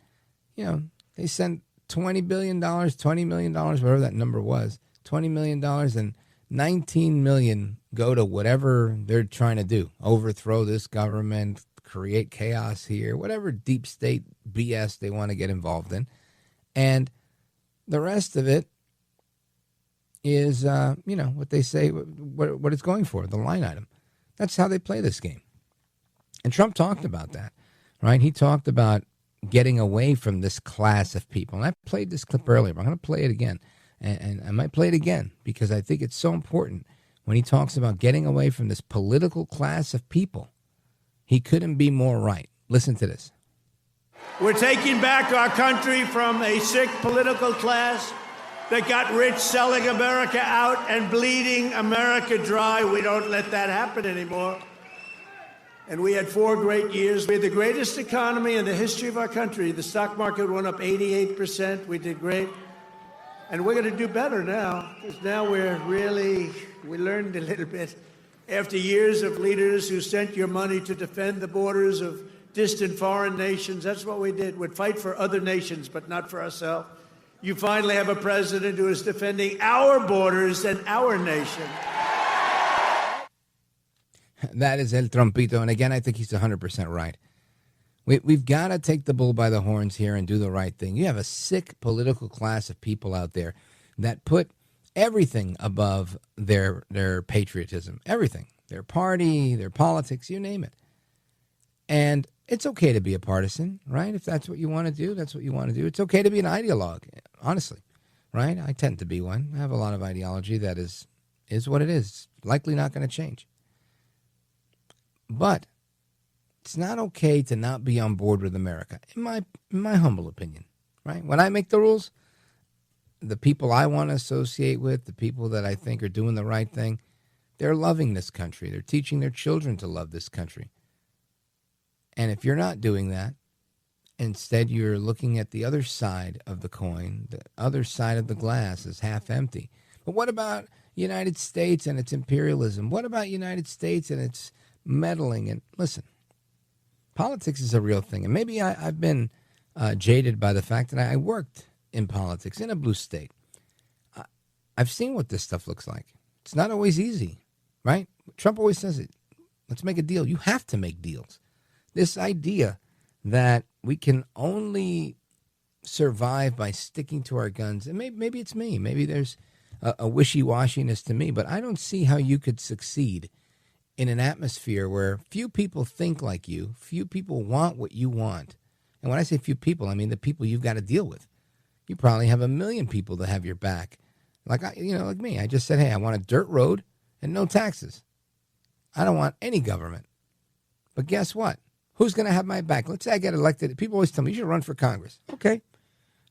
They sent $20 billion, $20 million, whatever that number was, $20 million, and $19 million go to whatever they're trying to do. Overthrow this government, create chaos here, whatever deep state BS they want to get involved in. And the rest of it is, what they say, what it's going for, the line item. That's how they play this game. And Trump talked about that, right? He talked about getting away from this class of people. And I played this clip earlier, but I'm going to play it again. And I might play it again because I think it's so important when he talks about getting away from this political class of people. He couldn't be more right. Listen to this. We're taking back our country from a sick political class that got rich selling America out and bleeding America dry. We don't let that happen anymore. And we had 4 great years. We had the greatest economy in the history of our country. The stock market went up 88%. We did great. And we're going to do better now, because now we learned a little bit. After years of leaders who sent your money to defend the borders of distant foreign nations, that's what we did. We'd fight for other nations, but not for ourselves. You finally have a president who is defending our borders and our nation. That is El Trompito. And again, I think he's 100% right. We've got to take the bull by the horns here and do the right thing. You have a sick political class of people out there that put everything above their patriotism, everything, their party, their politics, you name it. And it's okay to be a partisan, right? If that's what you want to do, that's what you want to do. It's okay to be an ideologue, honestly, right? I tend to be one. I have a lot of ideology that is what it is. Likely not going to change. But it's not okay to not be on board with America, in my humble opinion, right? When I make the rules, the people I want to associate with, the people that I think are doing the right thing, they're loving this country. They're teaching their children to love this country. And if you're not doing that, instead you're looking at the other side of the coin, the other side of the glass is half empty. But what about United States and its imperialism? What about United States and its meddling? And listen, politics is a real thing. And maybe I've been jaded by the fact that I worked in politics in a blue state. I've seen what this stuff looks like. It's not always easy, right? Trump always says it. Let's make a deal. You have to make deals. This idea that we can only survive by sticking to our guns, and maybe it's me. Maybe there's a wishy-washiness to me, but I don't see how you could succeed in an atmosphere where few people think like you, few people want what you want. And when I say few people, I mean the people you've got to deal with. You probably have 1 million people that have your back. Like me. I just said, hey, I want a dirt road and no taxes. I don't want any government. But guess what? Who's going to have my back? Let's say I get elected. People always tell me, you should run for Congress. Okay.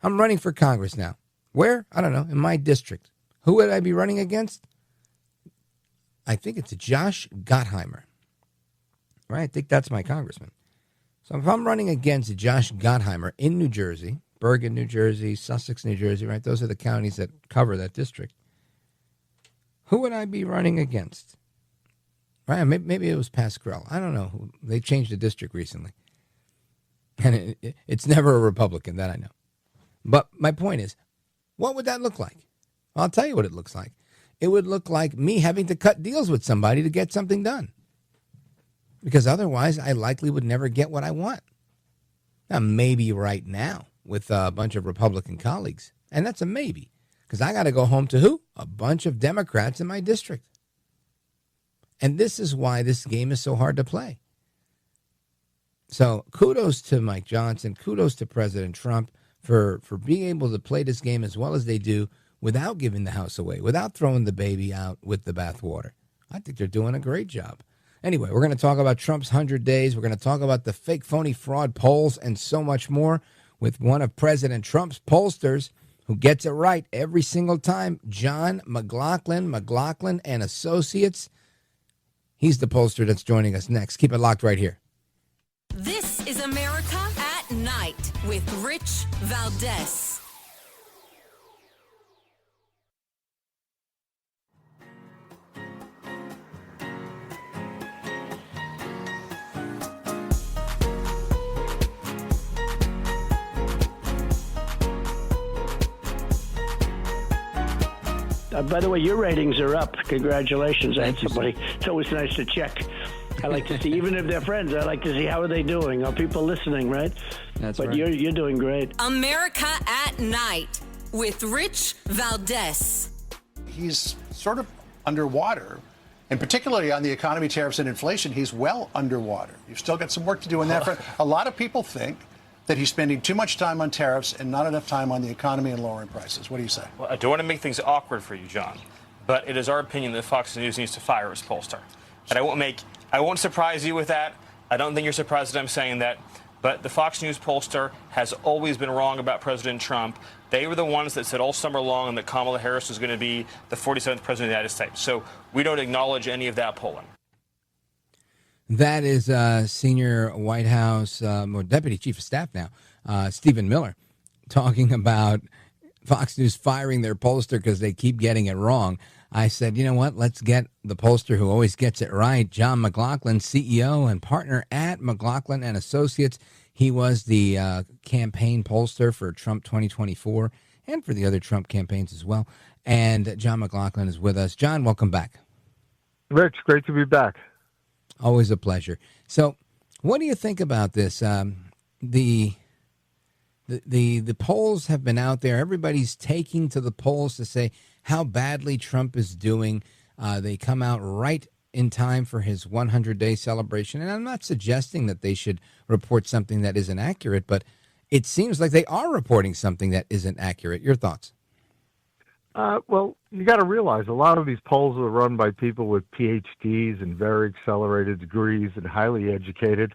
I'm running for Congress now. Where? I don't know. In my district. Who would I be running against? I think it's Josh Gottheimer. Right? I think that's my congressman. So if I'm running against Josh Gottheimer in New Jersey, Bergen, New Jersey, Sussex, New Jersey, right? Those are the counties that cover that district. Who would I be running against? Right? Maybe it was Pascrell. I don't know. They changed the district recently. And it's never a Republican, that I know. But my point is, what would that look like? I'll tell you what it looks like. It would look like me having to cut deals with somebody to get something done. Because otherwise, I likely would never get what I want. Now, maybe right now with a bunch of Republican colleagues. And that's a maybe. Because I got to go home to who? A bunch of Democrats in my district. And this is why this game is so hard to play. So kudos to Mike Johnson. Kudos to President Trump for being able to play this game as well as they do without giving the house away, without throwing the baby out with the bathwater. I think they're doing a great job. Anyway, we're going to talk about Trump's 100 days. We're going to talk about the fake, phony, fraud polls and so much more with one of President Trump's pollsters who gets it right every single time, John McLaughlin and Associates. He's the pollster that's joining us next. Keep it locked right here. This is America at Night with Rich Valdez. By the way, your ratings are up. Congratulations. I had somebody. It's always nice to check. I like to see, even if they're friends, I like to see how are they doing. Are people listening, right? That's right. But you're doing great. America at Night with Rich Valdez. He's sort of underwater, and particularly on the economy, tariffs, and inflation, he's well underwater. You've still got some work to do in that front. A lot of people think that he's spending too much time on tariffs and not enough time on the economy and lowering prices. What do you say? Well, I don't want to make things awkward for you, John, but it is our opinion that Fox News needs to fire its pollster. And I won't surprise you with that. I don't think you're surprised that I'm saying that. But the Fox News pollster has always been wrong about President Trump. They were the ones that said all summer long that Kamala Harris was going to be the 47th president of the United States. So we don't acknowledge any of that polling. That is senior White House or Deputy Chief of Staff now, Stephen Miller, talking about Fox News firing their pollster because they keep getting it wrong. I said, you know what? Let's get the pollster who always gets it right, John McLaughlin, CEO and partner at McLaughlin and Associates. He was the campaign pollster for Trump 2024 and for the other Trump campaigns as well. And John McLaughlin is with us. John, welcome back. Rich, great to be back. Always a pleasure. So, what do you think about this? The polls have been out there. Everybody's taking to the polls to say how badly Trump is doing. They come out right in time for his 100-day celebration. And I'm not suggesting that they should report something that isn't accurate, but it seems like they are reporting something that isn't accurate. Your thoughts? Well, you got to realize a lot of these polls are run by people with PhDs and very accelerated degrees and highly educated.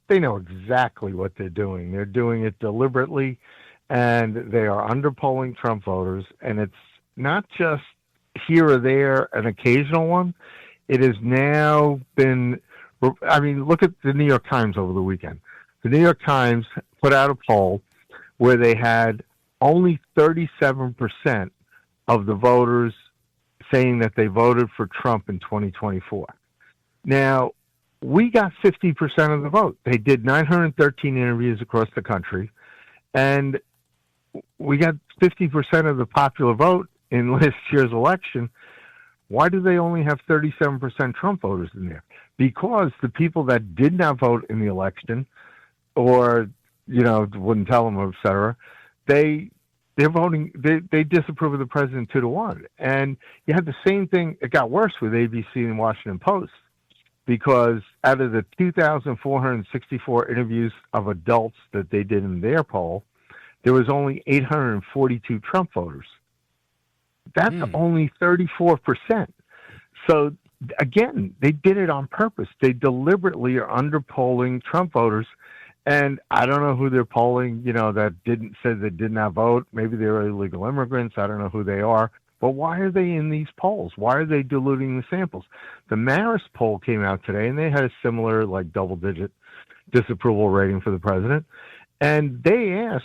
They know exactly what they're doing. They're doing it deliberately, and they are underpolling Trump voters. And it's not just here or there, an occasional one. It has now been, I mean, look at the New York Times over the weekend. The New York Times put out a poll where they had only 37% of the voters saying that they voted for Trump in 2024. Now, we got 50% of the vote. They did 913 interviews across the country, and we got 50% of the popular vote in last year's election. Why do they only have 37% Trump voters in there? Because the people that did not vote in the election or, you know, wouldn't tell them, et cetera, they're voting, they disapprove of the president 2-1. And you had the same thing. It got worse with ABC and Washington Post, because out of the 2,464 interviews of adults that they did in their poll, there was only 842 Trump voters. That's only 34%. So again, they did it on purpose. They deliberately are underpolling Trump voters. And I don't know who they're polling, you know, that said they did not vote. Maybe they're illegal immigrants. I don't know who they are. But why are they in these polls? Why are they diluting the samples? The Marist poll came out today, and they had a similar, like, double-digit disapproval rating for the president. And they ask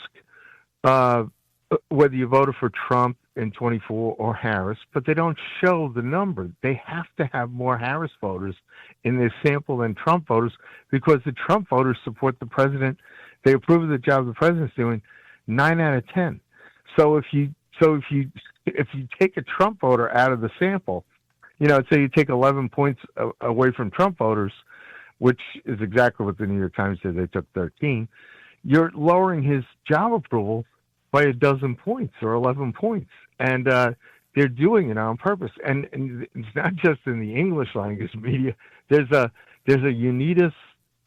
whether you voted for Trump in 24 or Harris, but they don't show the number. They have to have more Harris voters in their sample than Trump voters, because the Trump voters support the president. They approve of the job the president's doing 9 out of 10. So if you take a Trump voter out of the sample, you know, say you take 11 points away from Trump voters, which is exactly what the New York Times did. They took 13. You're lowering his job approval by a dozen points or 11 points. And they're doing it on purpose. And it's not just in the English language media. There's a Unitas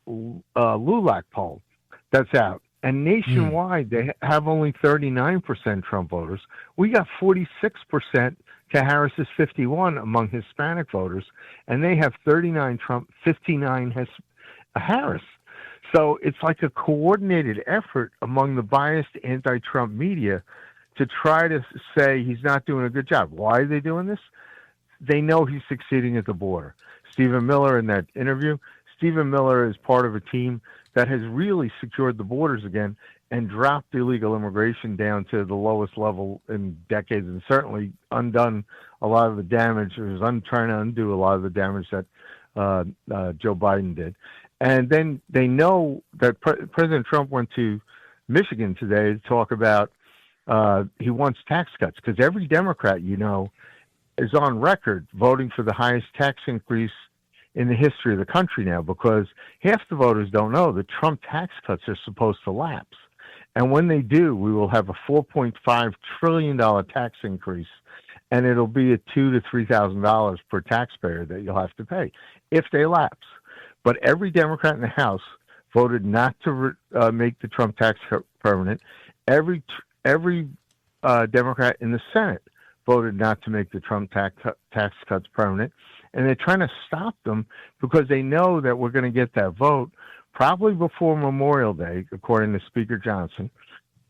LULAC poll that's out. And nationwide, they have only 39% Trump voters. We got 46% to Harris's 51 among Hispanic voters, and they have 39 Trump, 59 Harris. So it's like a coordinated effort among the biased anti-Trump media to try to say he's not doing a good job. Why are they doing this? They know he's succeeding at the border. Stephen Miller, in that interview, Stephen Miller is part of a team that has really secured the borders again and dropped illegal immigration down to the lowest level in decades, and certainly undone a lot of the damage, or is trying to undo a lot of the damage that Joe Biden did. And then they know that President Trump went to Michigan today to talk about he wants tax cuts, because every Democrat, is on record voting for the highest tax increase in the history of the country now, because half the voters don't know that Trump tax cuts are supposed to lapse. And when they do, we will have a $4.5 trillion tax increase, and it'll be at $2,000 to $3,000 per taxpayer that you'll have to pay if they lapse. But every Democrat in the House voted not to make the Trump tax cut permanent. Every Democrat in the Senate voted not to make the Trump tax cuts permanent. And they're trying to stop them because they know that we're going to get that vote probably before Memorial Day, according to Speaker Johnson,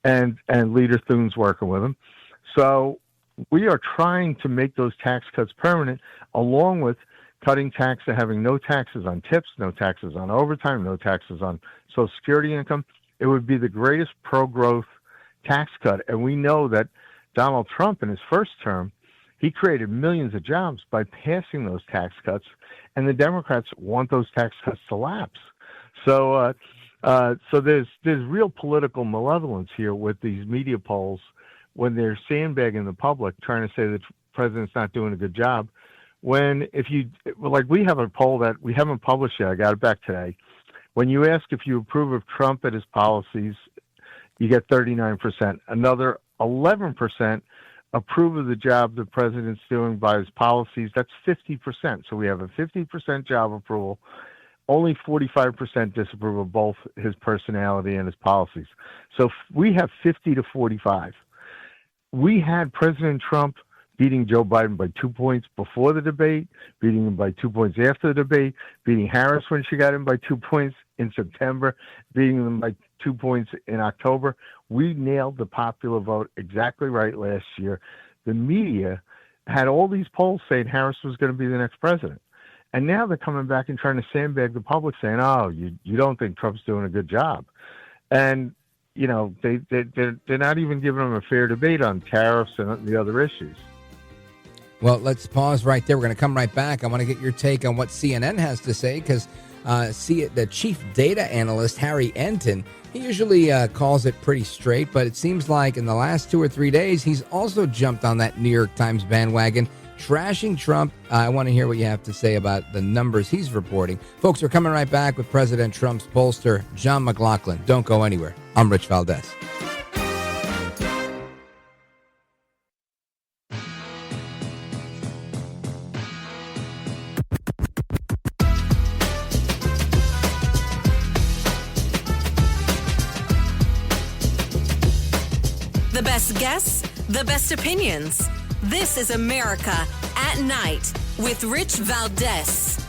and Leader Thune's working with him. So we are trying to make those tax cuts permanent, along with cutting taxes, having no taxes on tips, no taxes on overtime, no taxes on Social Security income. It would be the greatest pro-growth tax cut. And we know that Donald Trump, in his first term, he created millions of jobs by passing those tax cuts, and the Democrats want those tax cuts to lapse. So there's real political malevolence here with these media polls when they're sandbagging the public, trying to say that the president's not doing a good job. When we have a poll that we haven't published yet, I got it back today. When you ask if you approve of Trump and his policies, you get 39%. Another 11% approve of the job the president's doing by his policies. That's 50%. So we have a 50% job approval. Only 45% disapprove of both his personality and his policies. So we have 50 to 45. We had President Trump beating Joe Biden by 2 points before the debate, beating him by 2 points after the debate, beating Harris when she got him by 2 points in September, beating them by 2 points in October. We nailed the popular vote exactly right last year. The media had all these polls saying Harris was going to be the next president. And now they're coming back and trying to sandbag the public, saying, oh, you don't think Trump's doing a good job. And, they're not even giving them a fair debate on tariffs and the other issues. Well, let's pause right there. We're going to come right back. I want to get your take on what CNN has to say, because the chief data analyst, Harry Enton, he usually calls it pretty straight, but it seems like in the last 2 or 3 days, he's also jumped on that New York Times bandwagon, trashing Trump. I want to hear what you have to say about the numbers he's reporting. Folks, we're coming right back with President Trump's pollster, John McLaughlin. Don't go anywhere. I'm Rich Valdez. The best guests, the best opinions. This is America at Night with Rich Valdez.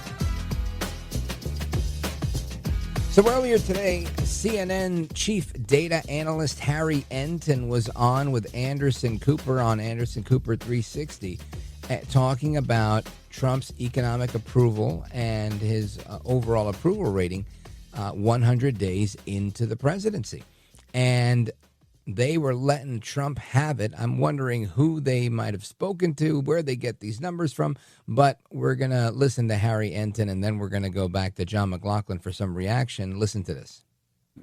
So earlier today, CNN chief data analyst Harry Enton was on with Anderson Cooper on Anderson Cooper 360, talking about Trump's economic approval and his overall approval rating 100 days into the presidency. And they were letting Trump have it. I'm wondering who they might have spoken to, where they get these numbers from. But we're going to listen to Harry Enton, and then we're going to go back to John McLaughlin for some reaction. Listen to this.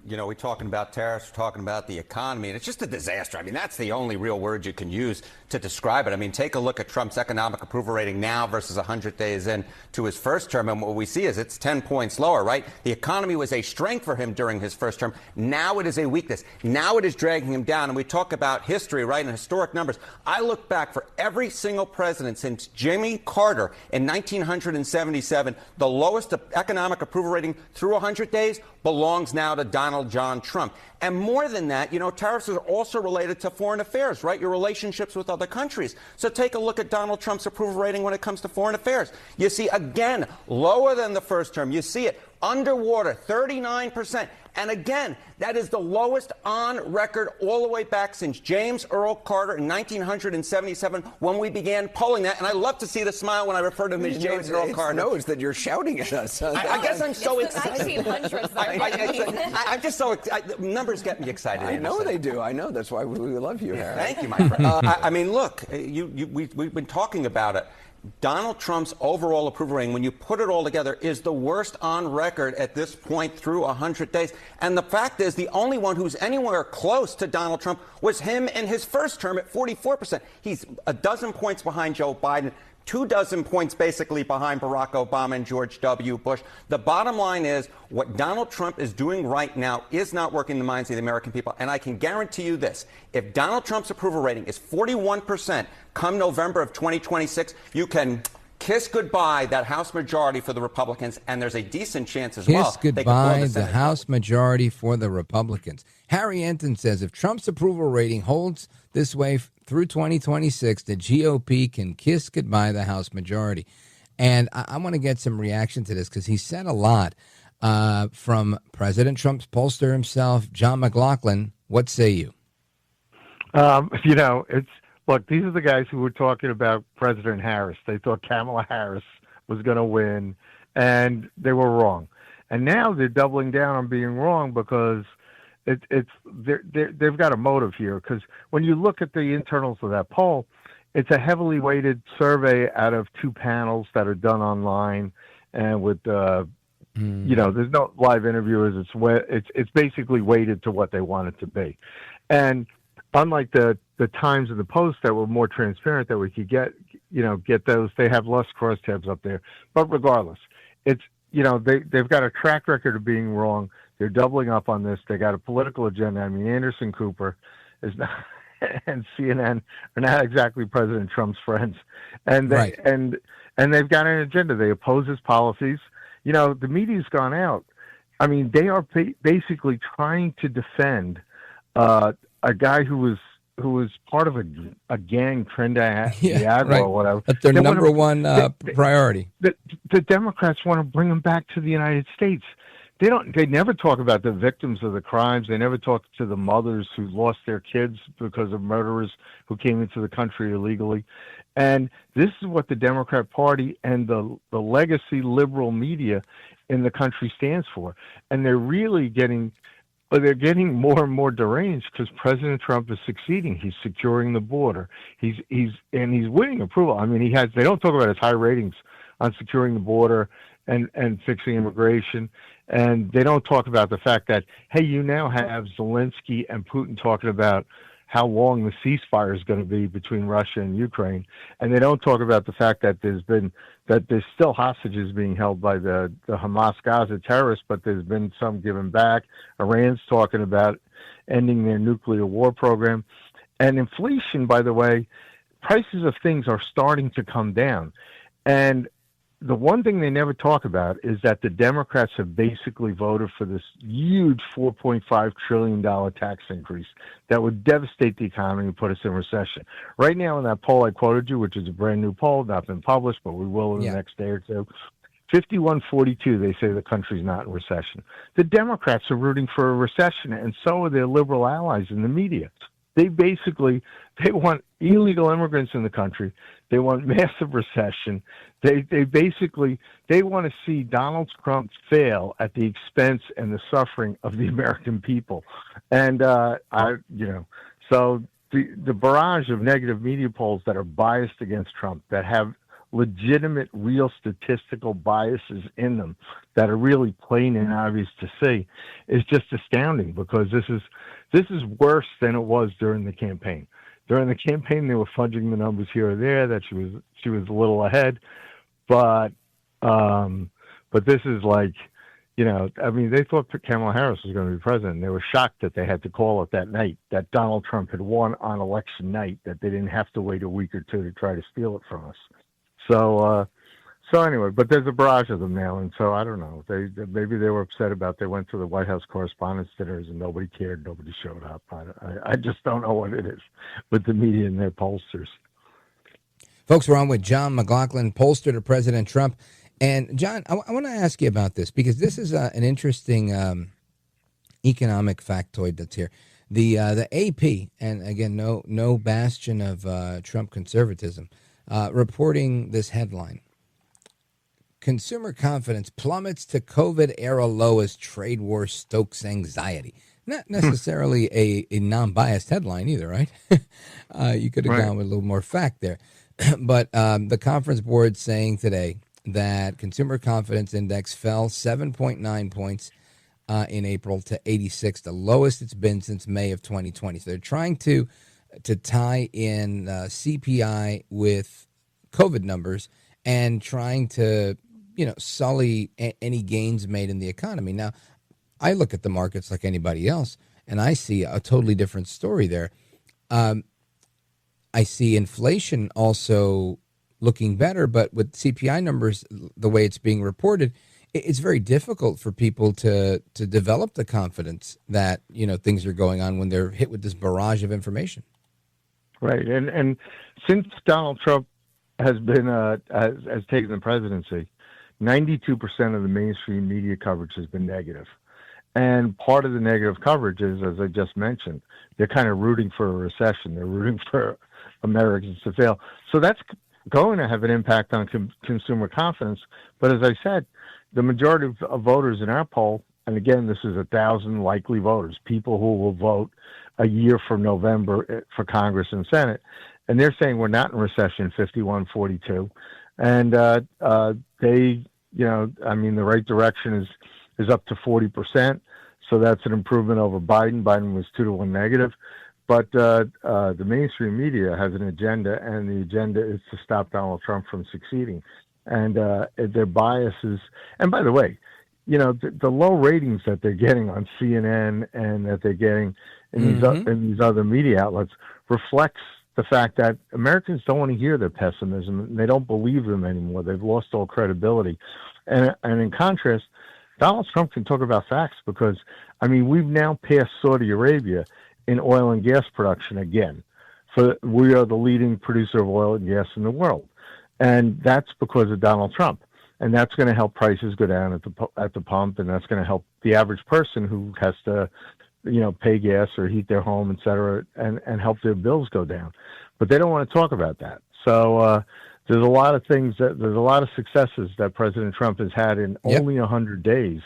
You know, we're talking about tariffs, we're talking about the economy, and it's just a disaster. I mean, that's the only real word you can use to describe it. I mean, take a look at Trump's economic approval rating now versus 100 days in to his first term, and what we see is it's 10 points lower, right? The economy was a strength for him during his first term. Now it is a weakness. Now it is dragging him down, and we talk about history, right, and historic numbers. I look back for every single president since Jimmy Carter in 1977, the lowest economic approval rating through 100 days belongs now to Donald John Trump. And more than that, you know, tariffs are also related to foreign affairs, right? Your relationships with other countries. So take a look at Donald Trump's approval rating when it comes to foreign affairs. You see, again, lower than the first term. You see it underwater, 39%. And again, that is the lowest on record all the way back since James Earl Carter in 1977 when we began polling that. And I love to see the smile when I refer to him as James Earl Carter. Knows that you're shouting at us. I guess I'm so excited. 1900s. I'm just so excited. Numbers get me excited. I know they do. I know. That's why we love you, Harry. Thank you, my friend. I mean, look, we've been talking about it. Donald Trump's overall approval rating, when you put it all together, is the worst on record at this point through 100 days. And the fact is, the only one who's anywhere close to Donald Trump was him in his first term at 44%. He's a dozen points behind Joe Biden, 24 points basically behind Barack Obama and George W. Bush. The bottom line is what Donald Trump is doing right now is not working in the minds of the American people. And I can guarantee you this. If Donald Trump's approval rating is 41% come November of 2026, you can kiss goodbye that House majority for the Republicans, and there's a decent chance as well. Kiss goodbye the House majority for the Republicans. Harry Enton says if Trump's approval rating holds this way through 2026, the GOP can kiss goodbye the House majority. And I want to get some reaction to this because he said a lot from President Trump's pollster himself, John McLaughlin. What say you? You know, look, these are the guys who were talking about President Harris. They thought Kamala Harris was going to win, and they were wrong. And now they're doubling down on being wrong because they've got a motive here. Because when you look at the internals of that poll, it's a heavily weighted survey out of two panels that are done online, and with you know, there's no live interviewers. It's basically weighted to what they want it to be, and unlike the Times and the Post that were more transparent that we could get those, they have less crosstabs up there. But regardless, it's, you know, they've got a track record of being wrong. They're doubling up on this. They got a political agenda. I mean, Anderson Cooper is not, and CNN are not exactly President Trump's friends, and they've got an agenda. They oppose his policies. You know, the media's gone out. I mean, they are basically trying to defend a guy who was part of a gang, Trinidad or whatever. That's their number one priority. The Democrats want to bring him back to the United States. They never talk about the victims of the crimes. They never talk to the mothers who lost their kids because of murderers who came into the country illegally. And this is what the Democrat Party and the legacy liberal media in the country stands for. And they're really getting more and more deranged because President Trump is succeeding. He's securing the border. He's winning approval. I mean, they don't talk about his high ratings on securing the border and fixing immigration. And they don't talk about the fact that, hey, you now have Zelensky and Putin talking about how long the ceasefire is going to be between Russia and Ukraine. And they don't talk about the fact that there's still hostages being held by the Hamas Gaza terrorists, but there's been some given back. Iran's talking about ending their nuclear war program. And inflation, by the way, prices of things are starting to come down. And the one thing they never talk about is that the Democrats have basically voted for this huge $4.5 trillion tax increase that would devastate the economy and put us in recession. Right now in that poll I quoted you, which is a brand new poll, not been published, but we will in the next day or two, 51-42, they say the country's not in recession. The Democrats are rooting for a recession, and so are their liberal allies in the media. They want illegal immigrants in the country. They want massive recession. They want to see Donald Trump fail at the expense and the suffering of the American people. And so the barrage of negative media polls that are biased against Trump, that have legitimate, real statistical biases in them that are really plain and obvious to see is just astounding, because this is worse than it was during the campaign. During the campaign, they were fudging the numbers here or there that she was a little ahead, but this is like, I mean, they thought Kamala Harris was going to be president. They were shocked that they had to call it that night, that Donald Trump had won on election night, that they didn't have to wait a week or two to try to steal it from us. So anyway, but there's a barrage of them now, and so I don't know. Maybe they were upset about they went to the White House Correspondents' Dinners and nobody cared, nobody showed up. I just don't know what it is with the media and their pollsters. Folks, we're on with John McLaughlin, pollster to President Trump. And, John, I want to ask you about this, because this is an interesting economic factoid that's here. The AP, and again, no bastion of Trump conservatism, reporting this headline: consumer confidence plummets to COVID-era low as trade war stokes anxiety. Not necessarily a non-biased headline either, right? You could have gone with a little more fact there. But the Conference Board saying today that consumer confidence index fell 7.9 points in April to 86, the lowest it's been since May of 2020. So they're trying to tie in CPI with COVID numbers and trying to, sully any gains made in the economy. Now, I look at the markets like anybody else, and I see a totally different story there. I see inflation also looking better, but with CPI numbers, the way it's being reported, it's very difficult for people to develop the confidence that, things are going on when they're hit with this barrage of information. Right. And since Donald Trump has been has taken the presidency, 92% of the mainstream media coverage has been negative. And part of the negative coverage is, as I just mentioned, they're kind of rooting for a recession. They're rooting for Americans to fail. So that's going to have an impact on consumer confidence. But as I said, the majority of voters in our poll, and again, this is 1,000 likely voters, people who will vote a year from November for Congress and Senate, and they're saying we're not in recession, 51-42. And they, the right direction is up to 40%. So that's an improvement over Biden. Biden was 2-1 negative. But the mainstream media has an agenda, and the agenda is to stop Donald Trump from succeeding. And their biases, and by the way, the low ratings that they're getting on CNN and that they're getting in these other media outlets reflects the fact that Americans don't want to hear their pessimism, and they don't believe them anymore. They've lost all credibility. And in contrast, Donald Trump can talk about facts because, we've now passed Saudi Arabia in oil and gas production again. We are the leading producer of oil and gas in the world. And that's because of Donald Trump. And that's going to help prices go down at the pump, and that's going to help the average person who has to, pay gas or heat their home, et cetera, and help their bills go down. But they don't want to talk about that. So there's a lot of things, there's a lot of successes that President Trump has had in only 100 days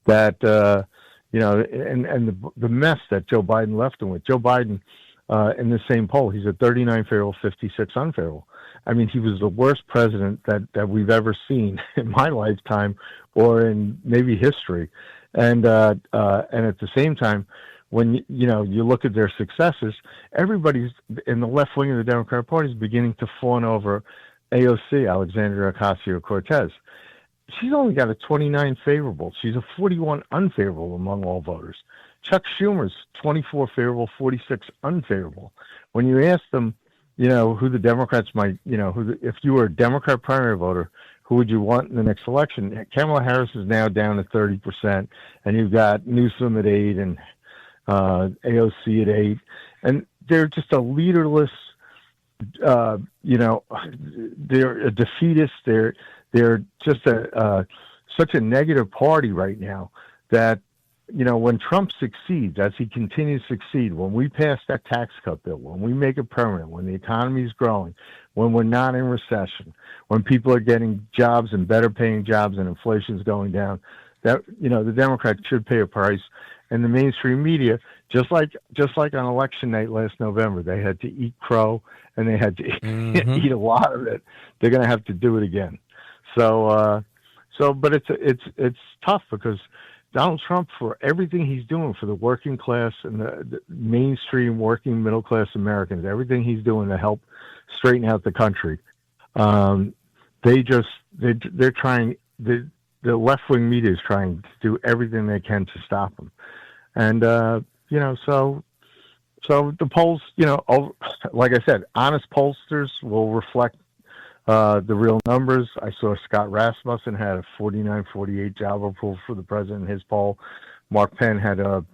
that, and the mess that Joe Biden left him with. Joe Biden, in the same poll, he's at 39 favorable, 56 unfavorable. He was the worst president that we've ever seen in my lifetime or in maybe history. And at the same time, when you look at their successes, everybody's in the left wing of the Democratic Party is beginning to fawn over AOC, Alexandria Ocasio-Cortez. She's only got a 29 favorable. She's a 41 unfavorable among all voters. Chuck Schumer's 24 favorable, 46 unfavorable. When you ask them, who the Democrats might, if you were a Democrat primary voter, who would you want in the next election? Kamala Harris is now down to 30%, and you've got Newsom at 8 and AOC at 8, and they're just a leaderless. They're a defeatist. They're just such a negative party right now that, when Trump succeeds, as he continues to succeed, when we pass that tax cut bill, when we make it permanent, when the economy is growing, when we're not in recession, when people are getting jobs and better paying jobs and inflation's going down, that, the Democrats should pay a price. and the mainstream media, just like on election night last November, they had to eat crow and they had to eat a lot of it. They're going to have to do it again. But it's tough because Donald Trump, for everything he's doing for the working class and the mainstream working middle class Americans, everything he's doing to help straighten out the country, they're trying. The left-wing media is trying to do everything they can to stop him. And, so the polls, like I said, honest pollsters will reflect the real numbers. I saw Scott Rasmussen had a 49-48 job approval for the president in his poll. Mark Penn had +2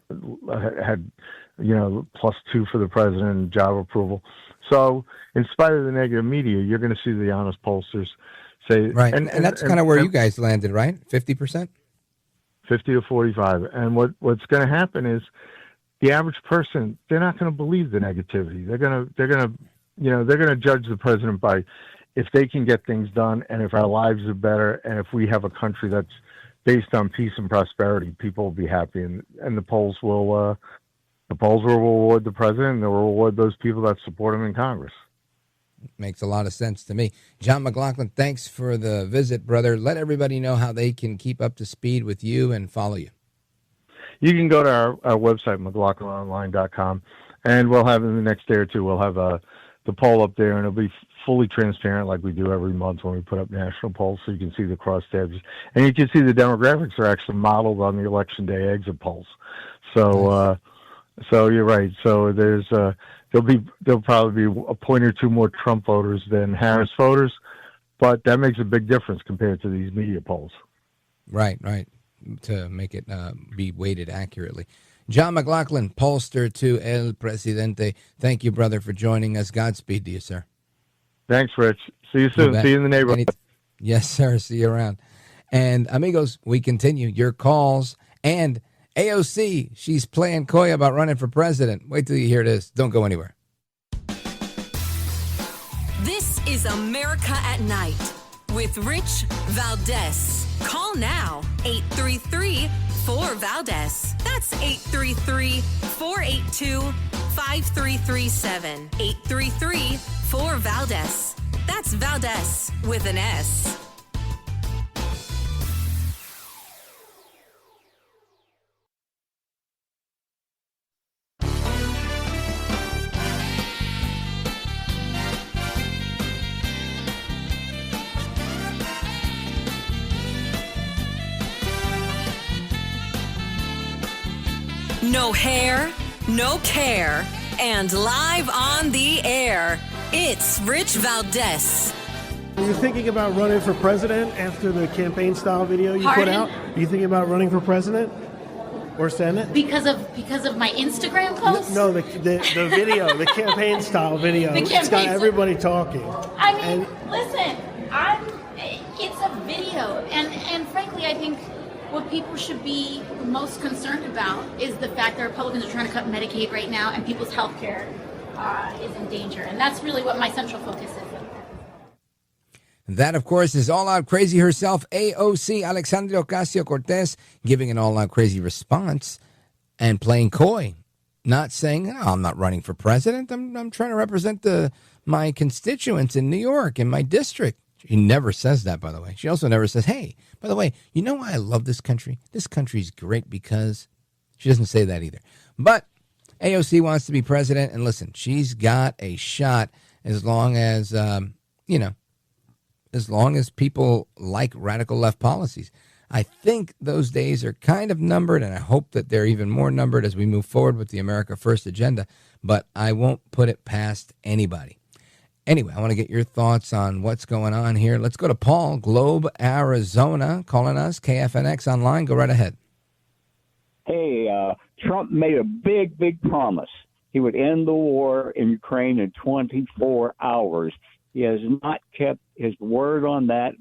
for the president in job approval. So in spite of the negative media, you're going to see the honest pollsters say, right, and that's kind of where you guys landed, right? 50%, 50 to 45. And what's going to happen is the average person, they're not going to believe the negativity. They're going to judge the president by if they can get things done, and if our lives are better, and if we have a country that's based on peace and prosperity, people will be happy, and the polls will reward the president, and they'll reward those people that support him in Congress. Makes a lot of sense to me. John McLaughlin, thanks for the visit, brother. Let everybody know how they can keep up to speed with you and follow you. You can go to our website, McLaughlinOnline.com, and we'll have in the next day or two, we'll have the poll up there, and it'll be fully transparent like we do every month when we put up national polls, so you can see the crosstabs. And you can see the demographics are actually modeled on the Election Day exit polls. So, so you're right. So there'll probably be a point or two more Trump voters than Harris voters, but that makes a big difference compared to these media polls. Right. To make it be weighted accurately. John McLaughlin, pollster to El Presidente. Thank you, brother, for joining us. Godspeed to you, sir. Thanks, Rich. See you soon. See you in the neighborhood. Yes, sir. See you around. And amigos, we continue your calls. And AOC, she's playing coy about running for president. Wait till you hear this. Don't go anywhere. This is America at Night with Rich Valdez. Call now, 833-4-VALDEZ. That's 833-482-5337. 833-4-VALDEZ. That's Valdez with an S. No hair, no care, and live on the air, it's Rich Valdez. Are you thinking about running for president after the campaign style video you put out? Are you thinking about running for president or senate? Because of my Instagram post? No, the video, the campaign style video. It's got everybody talking. I mean, listen, it's a video, and frankly, I think what people should be most concerned about is the fact that Republicans are trying to cut Medicaid right now, and people's health care is in danger. And that's really what my central focus is. That, of course, is all-out crazy herself, AOC, Alexandria Ocasio-Cortez, giving an all-out crazy response and playing coy, not saying, oh, I'm not running for president. I'm trying to represent my constituents in New York, in my district. She never says that, by the way. She also never says, hey, by the way, you know why I love this country? This country's great because... She doesn't say that either. But AOC wants to be president, and listen, she's got a shot as long as, as long as people like radical left policies. I think those days are kind of numbered, and I hope that they're even more numbered as we move forward with the America First agenda, but I won't put it past anybody. Anyway, I want to get your thoughts on what's going on here. Let's go to Paul, Globe, Arizona, calling us, KFNX Online. Go right ahead. Hey, Trump made a big promise. He would end the war in Ukraine in 24 hours. He has not kept his word on that,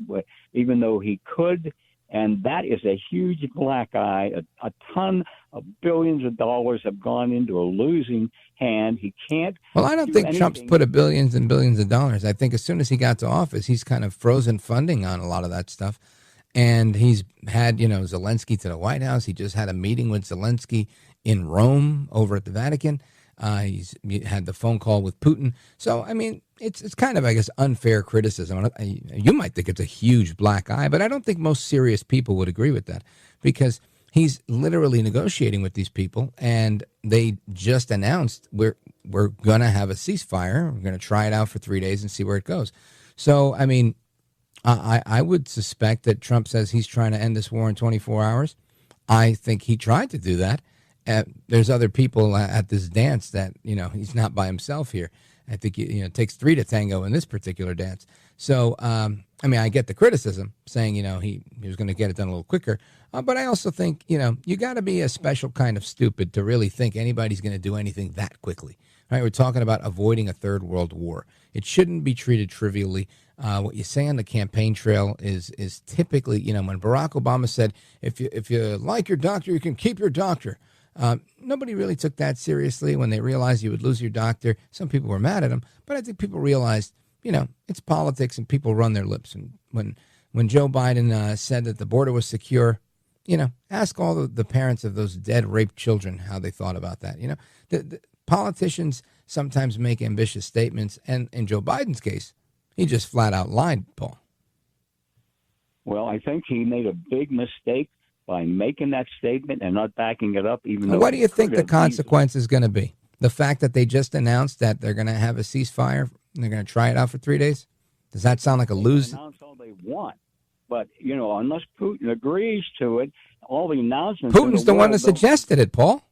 even though he could. And that is a huge black eye. A ton of billions of dollars have gone into a losing hand. He can't. Well, I don't think Trump's put billions and billions of dollars. I think as soon as he got to office, he's kind of frozen funding on a lot of that stuff. And he's had, Zelensky to the White House. He just had a meeting with Zelensky in Rome over at the Vatican. He's had the phone call with Putin. So, I mean, it's kind of, I guess, unfair criticism. You might think it's a huge black eye, but I don't think most serious people would agree with that, because he's literally negotiating with these people, and they just announced we're going to have a ceasefire. We're going to try it out for 3 days and see where it goes. So, I mean, I would suspect that Trump says he's trying to end this war in 24 hours. I think he tried to do that. There's other people at this dance that, he's not by himself here. I think, it takes three to tango in this particular dance. So, I mean, I get the criticism saying, he was going to get it done a little quicker. But I also think, you got to be a special kind of stupid to really think anybody's going to do anything that quickly. Right? We're talking about avoiding a third world war. It shouldn't be treated trivially. What you say on the campaign trail is typically, when Barack Obama said, if you like your doctor, you can keep your doctor. Nobody really took that seriously when they realized you would lose your doctor. Some people were mad at him, but I think people realized, it's politics and people run their lips. And when Joe Biden said that the border was secure, ask all the parents of those dead, raped children how they thought about that. The politicians sometimes make ambitious statements, and in Joe Biden's case, he just flat out lied, Paul. Well, I think he made a big mistake by making that statement and not backing it up. Even though what do you think the consequence is going to be? The fact that they just announced that they're going to have a ceasefire and they're going to try it out for 3 days? Does that sound like a lose? Announce all they want, but unless Putin agrees to it, all the announcements. Putin's the one that suggested it, Paul.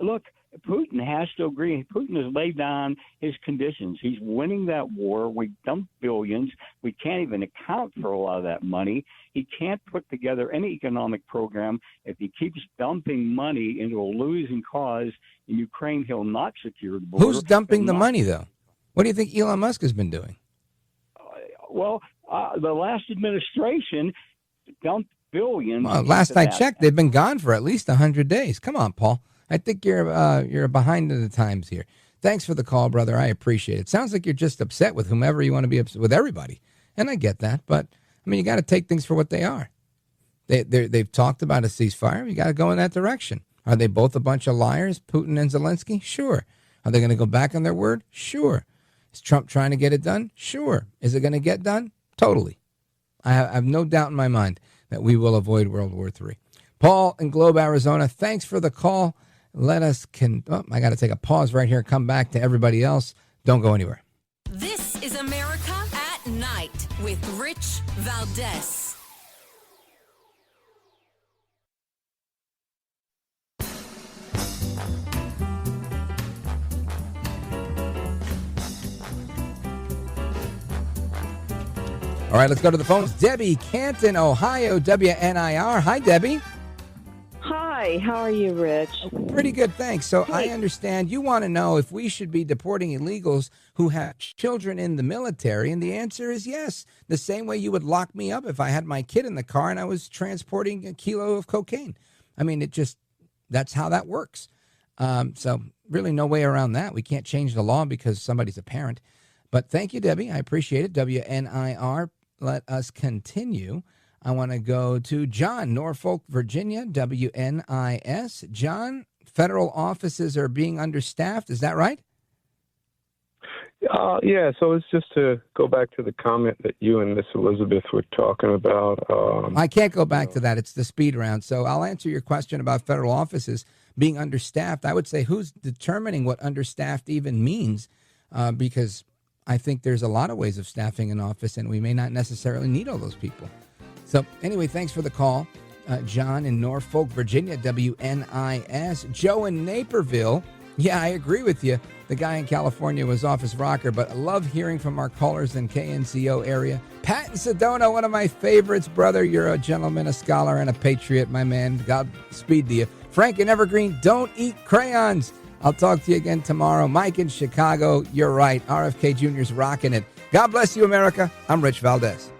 Look, Putin has to agree. Putin has laid down his conditions. He's winning that war. We dump billions. We can't even account for a lot of that money. He can't put together any economic program. If he keeps dumping money into a losing cause in Ukraine, he'll not secure the border. Who's dumping the money, though? What do you think Elon Musk has been doing? The last administration dumped billions. Well, last I checked, they've been gone for at least 100 days. Come on, Paul. I think you're behind in the times here. Thanks for the call, brother. I appreciate it. Sounds like you're just upset with whomever you want to be upset with, everybody. And I get that. But, I mean, you got to take things for what they are. They've talked about a ceasefire. You got to go in that direction. Are they both a bunch of liars, Putin and Zelensky? Sure. Are they going to go back on their word? Sure. Is Trump trying to get it done? Sure. Is it going to get done? Totally. I have no doubt in my mind that we will avoid World War III. Paul in Globe, Arizona, thanks for the call. I got to take a pause right here. Come back to everybody else. Don't go anywhere. This is America at Night with Rich Valdez. All right, let's go to the phones. Debbie, Canton, Ohio, WNIR. Hi, Debbie. Hi, how are you, Rich? Pretty good, thanks. So I understand you want to know if we should be deporting illegals who have children in the military, and the answer is yes. The same way you would lock me up if I had my kid in the car and I was transporting a kilo of cocaine. I mean, that's how that works. So really no way around that. We can't change the law because somebody's a parent. But thank you, Debbie. I appreciate it. WNIR, let us continue. I want to go to John, Norfolk, Virginia, WNIS. John, federal offices are being understaffed. Is that right? Yeah, so it's just to go back to the comment that you and Miss Elizabeth were talking about. I can't go back to that. It's the speed round. So I'll answer your question about federal offices being understaffed. I would say who's determining what understaffed even means, because I think there's a lot of ways of staffing an office, and we may not necessarily need all those people. So anyway, thanks for the call. John in Norfolk, Virginia, WNIS. Joe in Naperville. Yeah, I agree with you. The guy in California was off his rocker, but I love hearing from our callers in KNCO area. Pat in Sedona, one of my favorites. Brother, you're a gentleman, a scholar, and a patriot, my man. Godspeed to you. Frank in Evergreen, don't eat crayons. I'll talk to you again tomorrow. Mike in Chicago, you're right. RFK Jr.'s rocking it. God bless you, America. I'm Rich Valdez.